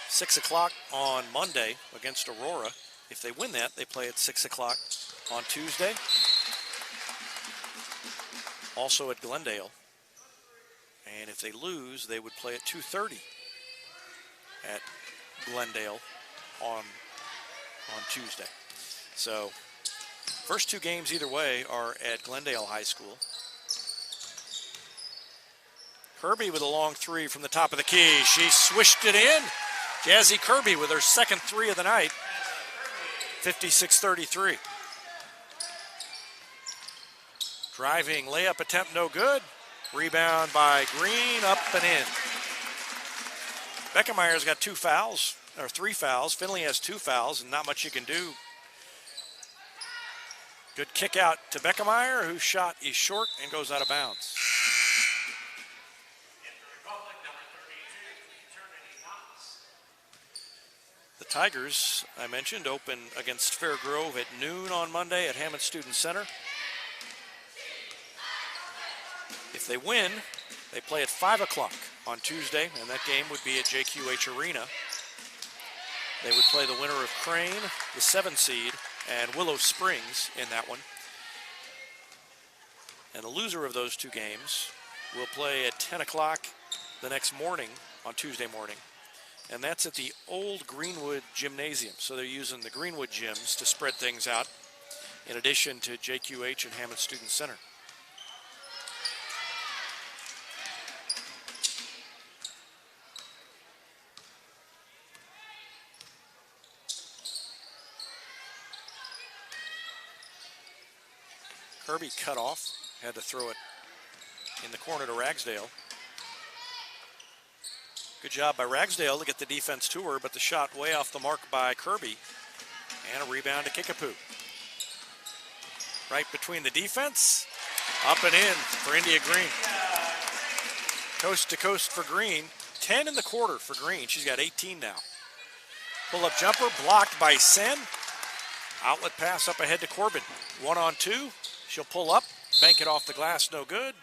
6 o'clock on Monday against Aurora. If they win that, they play at 6 o'clock on Tuesday. Also at Glendale. And if they lose, they would play at 2:30 at Glendale on Tuesday. So, first two games either way are at Glendale High School. Kirby with a long three from the top of the key. She swished it in. Jazzy Kirby with her second three of the night. 56-33. Driving layup attempt no good. Rebound by Green, up and in. Beckemeyer's got 2 fouls, or 3 fouls. Finley has 2 fouls, and not much you can do. Good kick out to Beckemeyer, whose shot is short and goes out of bounds. The Tigers, I mentioned, open against Fair Grove at noon on Monday at Hammond Student Center. If they win, they play at 5 o'clock on Tuesday, and that game would be at JQH Arena. They would play the winner of Crane, the 7 seed, and Willow Springs in that one. And the loser of those 2 games will play at 10 o'clock the next morning, on Tuesday morning. And that's at the old Greenwood Gymnasium. So they're using the Greenwood gyms to spread things out, in addition to JQH and Hammond Student Center. Kirby cut off, had to throw it in the corner to Ragsdale. Good job by Ragsdale to get the defense to her, but the shot way off the mark by Kirby. And a rebound to Kickapoo. Right between the defense, up and in for India Green. Coast to coast for Green. 10 in the quarter for Green. She's got 18 now. Pull-up jumper blocked by Sen. Outlet pass up ahead to Corbin. 1-on-2. She'll pull up, bank it off the glass, no good.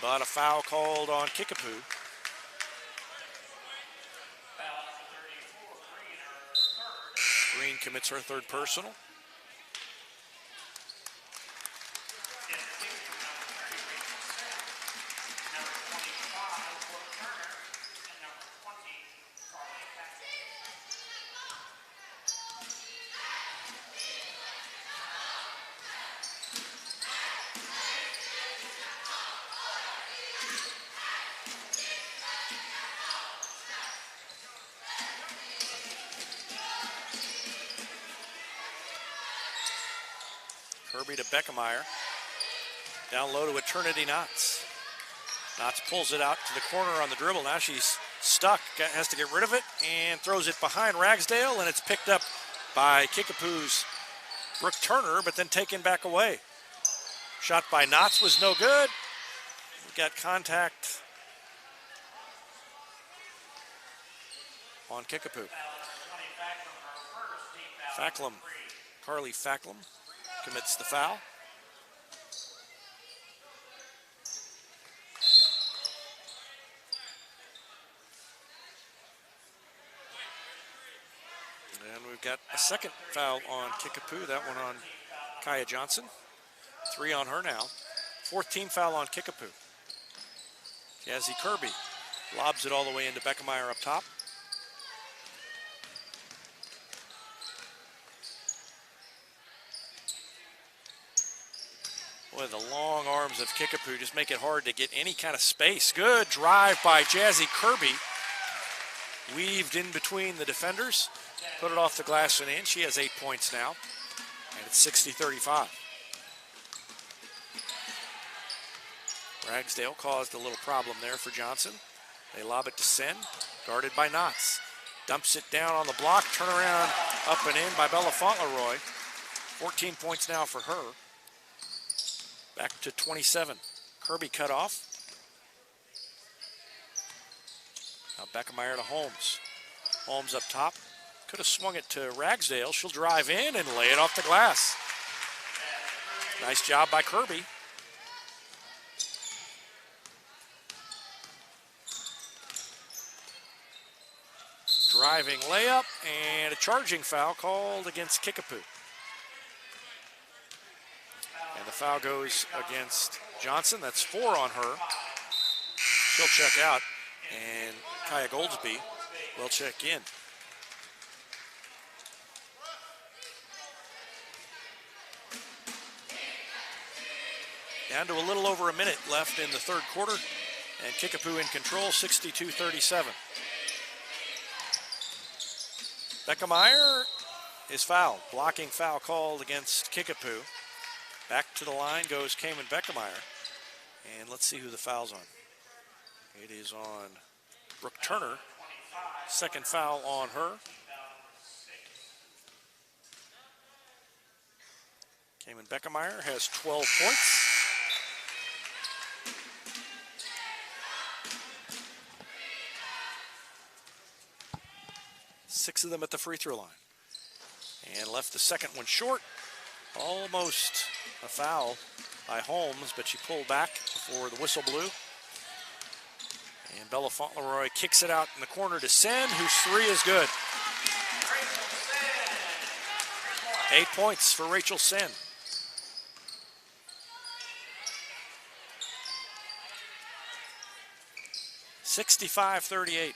But a foul called on Kickapoo. Green commits her 3rd personal. Kirby to Beckemeyer. Down low to Eternity Knotts. Knotts pulls it out to the corner on the dribble. Now she's stuck, has to get rid of it, and throws it behind Ragsdale, and it's picked up by Kickapoo's Brooke Turner, but then taken back away. Shot by Knotts was no good. We got contact on Kickapoo. Facklum, Carly Facklum commits the foul. And we've got a second foul on Kickapoo, that one on Kaya Johnson. 3 on her now. 4th team foul on Kickapoo. Jazzy Kirby lobs it all the way into Beckemeyer up top. Boy, the long arms of Kickapoo just make it hard to get any kind of space. Good drive by Jazzy Kirby. Weaved in between the defenders. Put it off the glass and in. She has 8 points now. And it's 60-35. Ragsdale caused a little problem there for Johnson. They lob it to Sen, guarded by Knotts. Dumps it down on the block. Turnaround up and in by Bella Fauntleroy. 14 points now for her. Back to 27. Kirby cut off. Now Beckemeyer to Holmes. Holmes up top. Could have swung it to Ragsdale. She'll drive in and lay it off the glass. Nice job by Kirby. Driving layup and a charging foul called against Kickapoo. And the foul goes against Johnson. That's 4 on her. She'll check out. And Kaya Goldsby will check in. Down to a little over a minute left in the third quarter. And Kickapoo in control, 62-37. Beckemeyer is fouled. Blocking foul called against Kickapoo. Back to the line goes Cayman Beckemeyer. And let's see who the foul's on. It is on Brooke Turner. Second foul on her. Cayman Beckemeyer has 12 points. Six of them at the free throw line. And left the second one short. Almost a foul by Holmes, but she pulled back before the whistle blew. And Bella Fauntleroy kicks it out in the corner to Sen, whose three is good. 8 points for Rachel Sen. (65-38).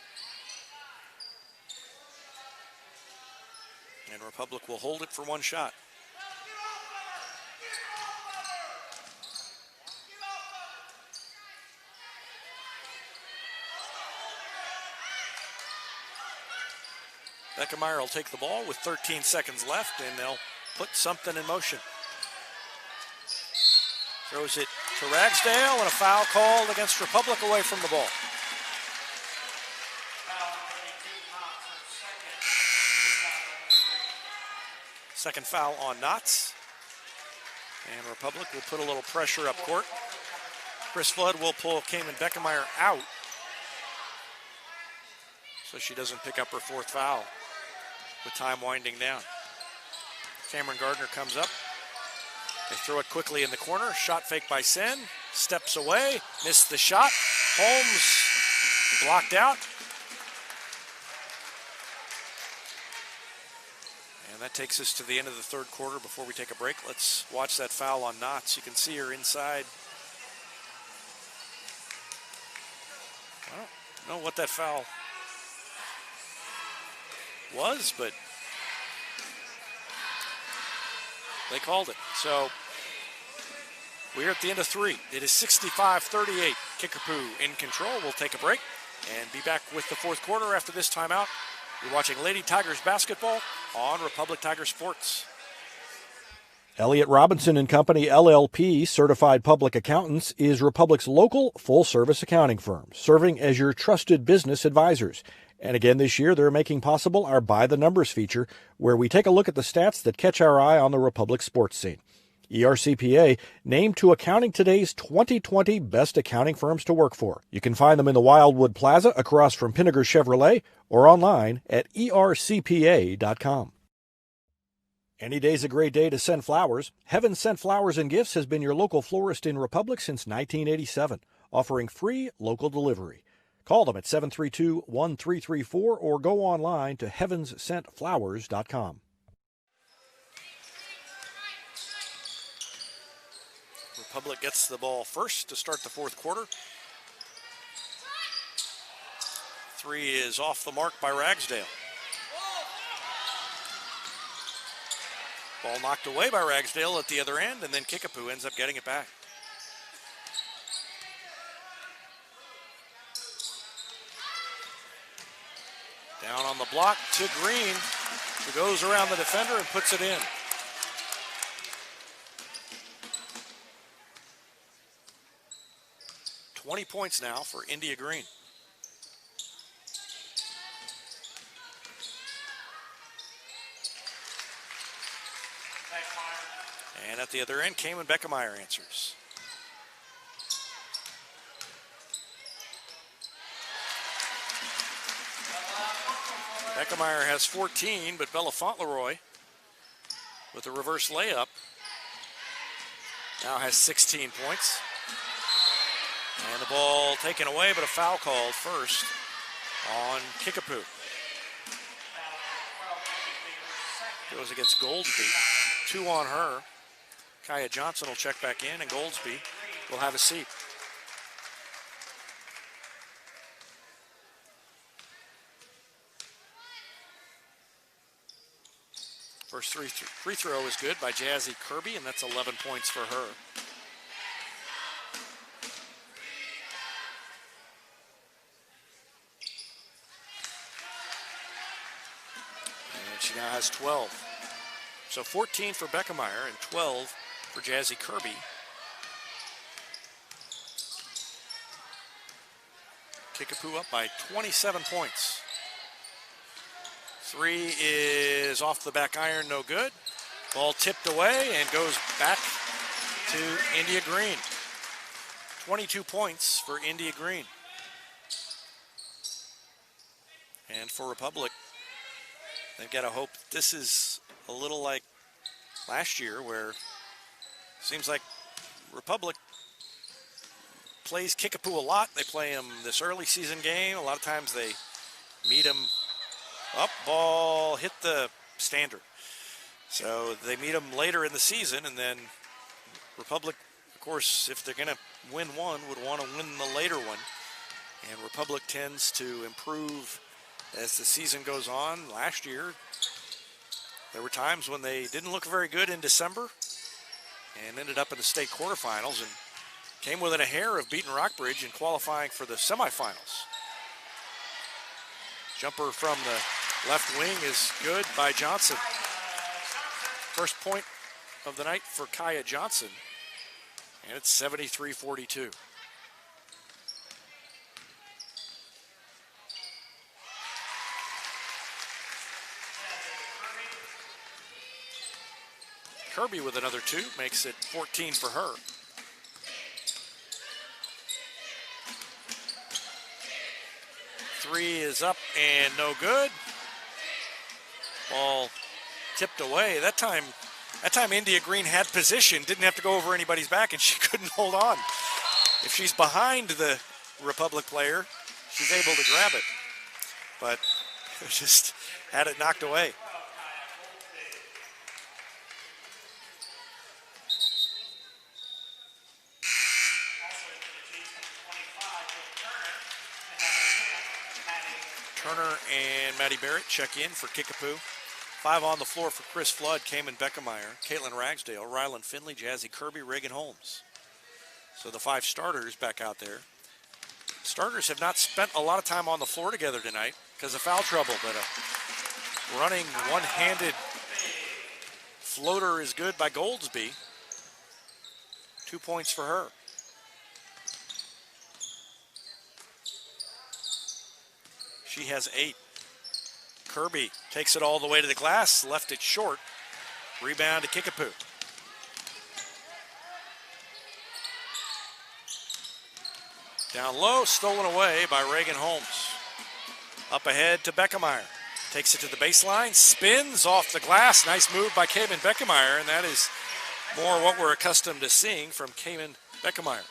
And Republic will hold it for one shot. Beckemeyer will take the ball with 13 seconds left, and they'll put something in motion. Throws it to Ragsdale, and a foul called against Republic away from the ball. Second foul on Knotts. And Republic will put a little pressure up court. Chris Flood will pull Cayman Beckemeyer out so she doesn't pick up her fourth foul with time winding down. Cameron Gardner comes up. They throw it quickly in the corner. Shot fake by Sen. Steps away. Missed the shot. Holmes blocked out. And that takes us to the end of the third quarter before we take a break. Let's watch that foul on Knotts. You can see her inside. I don't know what that foul was, but they called it. So we're at the end of three. It is 65-38. Kickapoo in control. We'll take a break and be back with the fourth quarter after this timeout. You're watching Lady Tigers basketball on Republic Tiger Sports. Elliott Robinson and Company, LLP, Certified Public Accountants, is Republic's local full-service accounting firm, serving as your trusted business advisors. And again this year, they're making possible our By the Numbers feature, where we take a look at the stats that catch our eye on the Republic sports scene. ERCPA named to Accounting Today's 2020 Best Accounting Firms to Work For. You can find them in the Wildwood Plaza across from Pinnaker Chevrolet or online at ercpa.com. Any day's a great day to send flowers. Heaven Sent Flowers and Gifts has been your local florist in Republic since 1987, offering free local delivery. Call them at 732-1334 or go online to heavenssentflowers.com. Republic gets the ball first to start the fourth quarter. Three is off the mark by Ragsdale. Ball knocked away by Ragsdale at the other end, and then Kickapoo ends up getting it back. Down on the block to Green, who goes around the defender and puts it in. $20 points now for India Green. And at the other end, Cayman Beckemeyer answers. Beckemeyer has 14, but Bella Fauntleroy with a reverse layup now has 16 points. And the ball taken away, but a foul called first on Kickapoo. Goes against Goldsby. 2 on her. Kaya Johnson will check back in, and Goldsby will have a seat. First free throw is good by Jazzy Kirby, and that's 11 points for her. And she now has 12. So 14 for Beckemeyer and 12 for Jazzy Kirby. Kickapoo up by 27 points. 3 is off the back iron, no good. Ball tipped away and goes back to India Green. 22 points for India Green. And for Republic, they've got to hope this is a little like last year, where it seems like Republic plays Kickapoo a lot. They play him this early season game. A lot of times they meet him up, ball hit the standard. So they meet them later in the season, and then Republic, of course, if they're going to win one, would want to win the later one. And Republic tends to improve as the season goes on. Last year, there were times when they didn't look very good in December and ended up in the state quarterfinals and came within a hair of beating Rockbridge and qualifying for the semifinals. Jumper from the left wing is good by Johnson. First point of the night for Kaya Johnson, and it's 73-42. Kirby with another 2 makes it 14 for her. Three is up and no good. Ball tipped away. That time India Green had position, didn't have to go over anybody's back, and she couldn't hold on. If she's behind the Republic player, she's able to grab it, but just had it knocked away. Turner and Maddie Barrett check in for Kickapoo. 5 on the floor for Chris Flood, Cayman Beckemeyer, Caitlin Ragsdale, Rylan Finley, Jazzy Kirby, Reagan Holmes. So the 5 starters back out there. Starters have not spent a lot of time on the floor together tonight because of foul trouble, but a running one-handed floater is good by Goldsby. 2 points for her. She has 8. Kirby takes it all the way to the glass, left it short. Rebound to Kickapoo. Down low, stolen away by Reagan Holmes. Up ahead to Beckemeyer. Takes it to the baseline, spins off the glass. Nice move by Cayman Beckemeyer, and that is more what we're accustomed to seeing from Cayman Beckemeyer.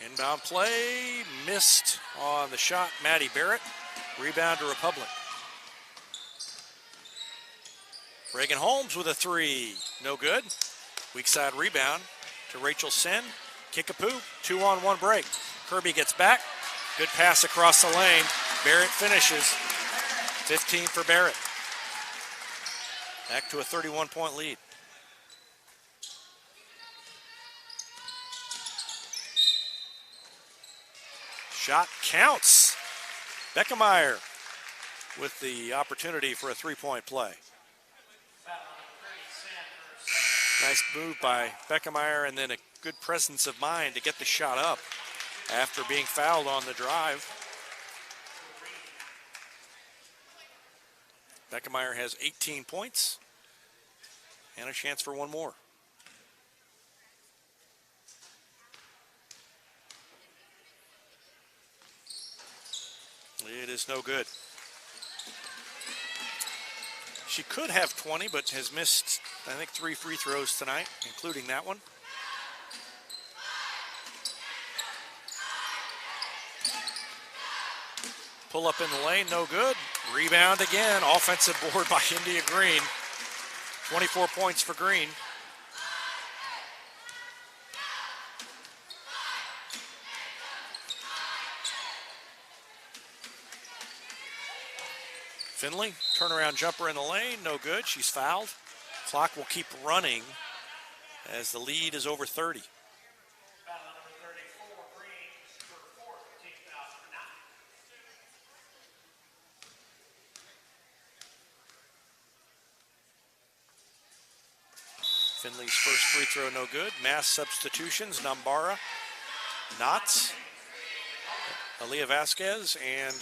Inbound play, missed on the shot, Maddie Barrett. Rebound to Republic. Reagan Holmes with a 3, no good. Weak side rebound to Rachel Sen. Kickapoo, 2-on-1 break. Kirby gets back, good pass across the lane. Barrett finishes, 15 for Barrett. Back to a 31-point lead. Shot counts. Beckemeyer with the opportunity for a 3-point play. Nice move by Beckemeyer, and then a good presence of mind to get the shot up after being fouled on the drive. Beckemeyer has 18 points and a chance for one more. It is no good. She could have 20, but has missed, I think, 3 free throws tonight, including that one. Pull up in the lane, no good. Rebound again, offensive board by India Green. 24 points for Green. Finley, turnaround jumper in the lane, no good. She's fouled. Clock will keep running as the lead is over 30. Finley's first free throw, no good. Mass substitutions, Nambara, Knotts, Aaliyah Vasquez, and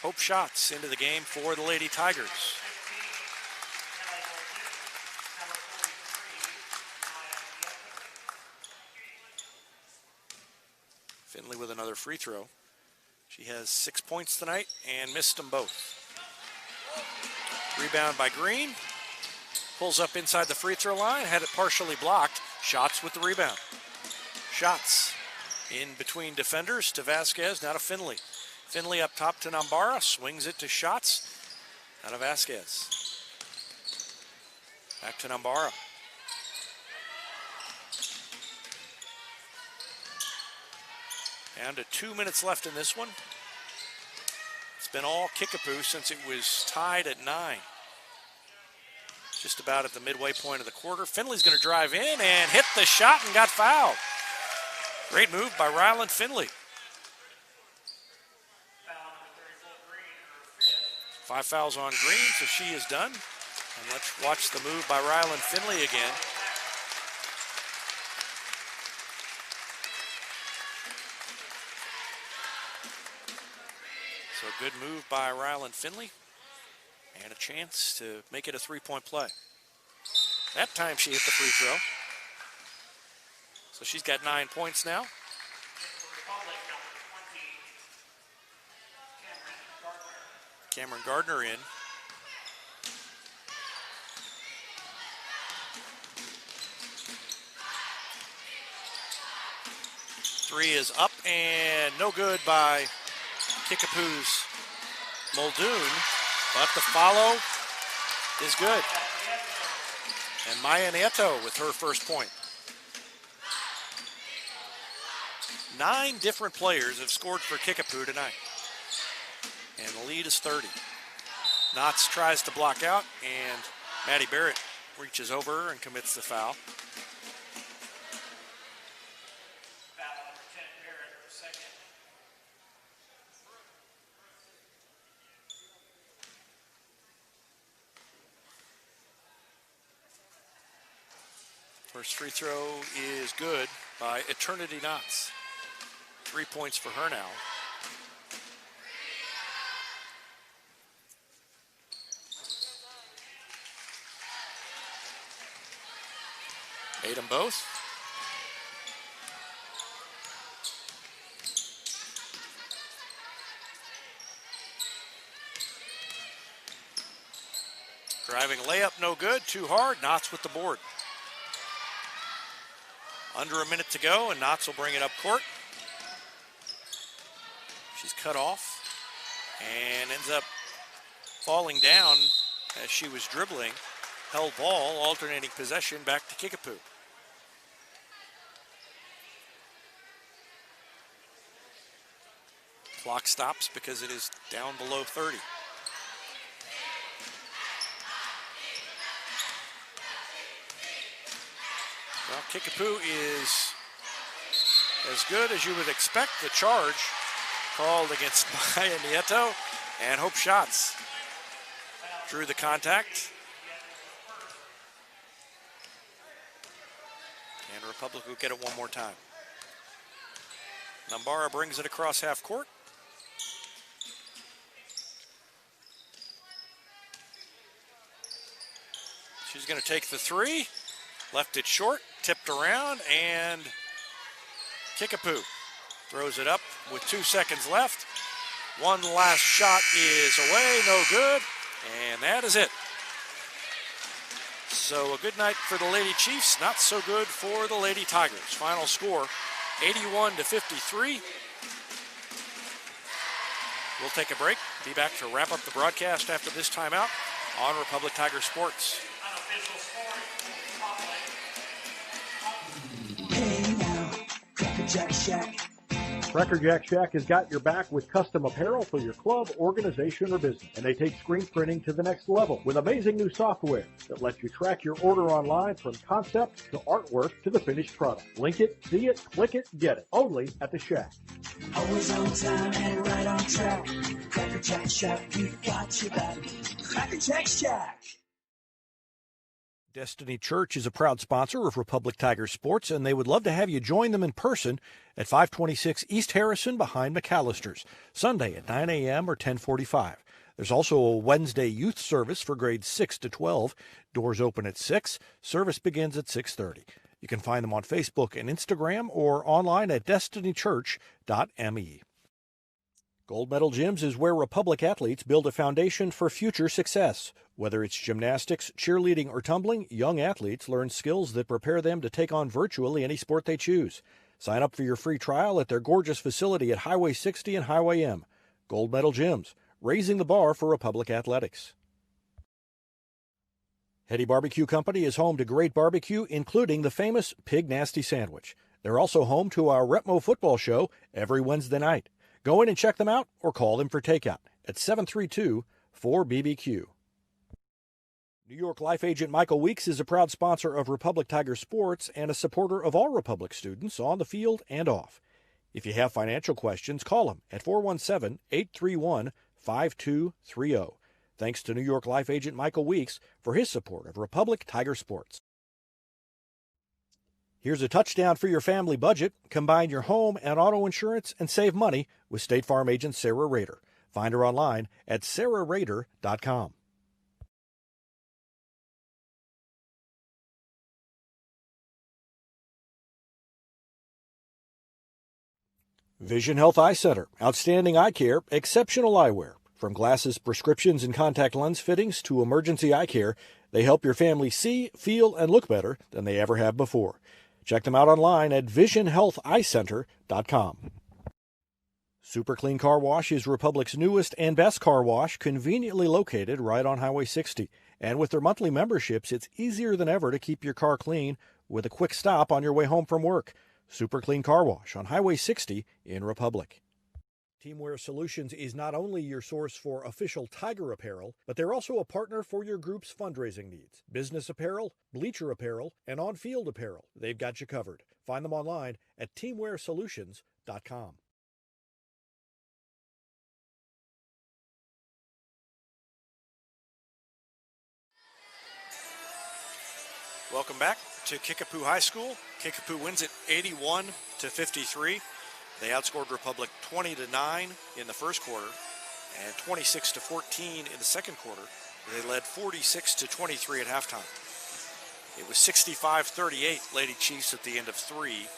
Hope Shots into the game for the Lady Tigers. Finley with another free throw. She has 6 points tonight and missed them both. Rebound by Green. Pulls up inside the free throw line, had it partially blocked. Shots with the rebound. Shots in between defenders to Vasquez, now to Finley. Finley up top to Nambara, swings it to Shots. Out of Vasquez. Back to Nambara. Down to 2 minutes left in this one. It's been all Kickapoo since it was tied at 9. Just about at the midway point of the quarter. Finley's going to drive in and hit the shot and got fouled. Great move by Ryland Finley. 5 fouls on Green, so she is done. And let's watch the move by Ryland Finley again. So a good move by Ryland Finley. And a chance to make it a 3-point play. That time she hit the free throw. So she's got 9 points now. Cameron Gardner in. Three is up and no good by Kickapoo's Muldoon, but the follow is good. And Maya Nieto with her first point. 9 different players have scored for Kickapoo tonight. And the lead is 30. Knotts tries to block out, and Maddie Barrett reaches over and commits the foul. First free throw is good by Eternity Knotts. 3 points for her now. Made them both. Driving layup, no good. Too hard. Knotts with the board. Under a minute to go, and Knotts will bring it up court. She's cut off and ends up falling down as she was dribbling. Held ball, alternating possession back to Kickapoo. Clock stops because it is down below 30. Well, Kickapoo is as good as you would expect. The charge called against Maya Nieto, and Hope Shots drew the contact. Republic will get it one more time. Nambara brings it across half court. She's going to take the three. Left it short, tipped around, and Kickapoo throws it up with 2 seconds left. One last shot is away, no good, and that is it. So a good night for the Lady Chiefs, not so good for the Lady Tigers. Final score, 81-53. We'll take a break, be back to wrap up the broadcast after this timeout on Republic Tiger Sports. Hey now, Cracker Jack Shack. Cracker Jack Shack has got your back with custom apparel for your club, organization, or business. And they take screen printing to the next level with amazing new software that lets you track your order online from concept to artwork to the finished product. Link it, see it, click it, get it. Only at the Shack. Always on time and right on track. Cracker Jack Shack, we got your back. Cracker Jack Shack. Destiny Church is a proud sponsor of Republic Tiger Sports, and they would love to have you join them in person at 526 East Harrison behind McAllister's, Sunday at 9 a.m. or 10:45. There's also a Wednesday youth service for grades 6 to 12. Doors open at 6. Service begins at 6:30. You can find them on Facebook and Instagram or online at destinychurch.me. Gold Medal Gyms is where Republic athletes build a foundation for future success. Whether it's gymnastics, cheerleading, or tumbling, young athletes learn skills that prepare them to take on virtually any sport they choose. Sign up for your free trial at their gorgeous facility at Highway 60 and Highway M. Gold Medal Gyms, raising the bar for Republic athletics. Hetty Barbecue Company is home to great barbecue, including the famous Pig Nasty Sandwich. They're also home to our Retmo football show every Wednesday night. Go in and check them out or call them for takeout at 732-4BBQ. New York Life agent Michael Weeks is a proud sponsor of Republic Tiger Sports and a supporter of all Republic students on the field and off. If you have financial questions, call him at 417-831-5230. Thanks to New York Life agent Michael Weeks for his support of Republic Tiger Sports. Here's a touchdown for your family budget. Combine your home and auto insurance and save money with State Farm agent Sarah Rader. Find her online at sarahrader.com. Vision Health Eye Center. Outstanding eye care, exceptional eyewear. From glasses, prescriptions, and contact lens fittings to emergency eye care, they help your family see, feel, and look better than they ever have before. Check them out online at visionhealtheyecenter.com. Super Clean Car Wash is Republic's newest and best car wash, conveniently located right on Highway 60. And with their monthly memberships, it's easier than ever to keep your car clean with a quick stop on your way home from work. Super Clean Car Wash on Highway 60 in Republic. Teamwear Solutions is not only your source for official Tiger apparel, but they're also a partner for your group's fundraising needs. Business apparel, bleacher apparel, and on-field apparel. They've got you covered. Find them online at teamwearsolutions.com. Welcome back to Kickapoo High School. Kickapoo wins it 81-53. They outscored Republic 20-9 in the first quarter and 26-14 in the second quarter. They led 46-23 at halftime. It was 65-38 Lady Chiefs at the end of three,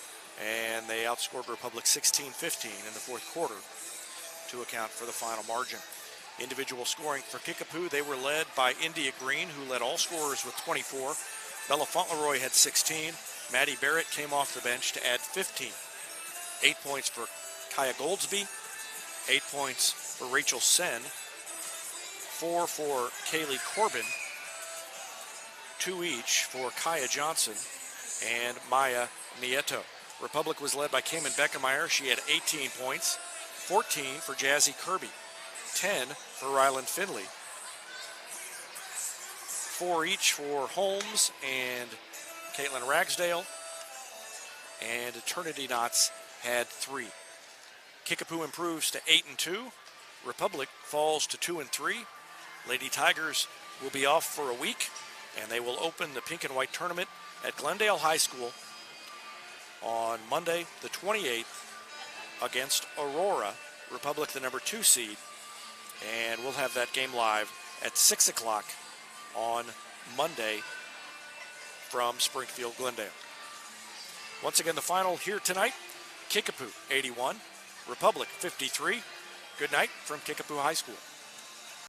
and they outscored Republic 16-15 in the fourth quarter to account for the final margin. Individual scoring for Kickapoo, they were led by India Green, who led all scorers with 24. Bella Fauntleroy had 16. Maddie Barrett came off the bench to add 15. 8 points for Kaya Goldsby, 8 points for Rachel Sen, 4 for Kaylee Corbin, 2 each for Kaya Johnson and Maya Nieto. Republic was led by Cayman Beckemeyer. She had 18 points, 14 for Jazzy Kirby, 10 for Ryland Finley, 4 each for Holmes and Caitlin Ragsdale, and Eternity Knots had 3. Kickapoo improves to 8-2. Republic falls to 2-3. Lady Tigers will be off for a week, and they will open the Pink and White tournament at Glendale High School on Monday, the 28th, against Aurora, Republic, the number 2 seed. And we'll have that game live at 6 o'clock on Monday from Springfield, Glendale. Once again, the final here tonight, Kickapoo 81, Republic 53. Good night from Kickapoo High School.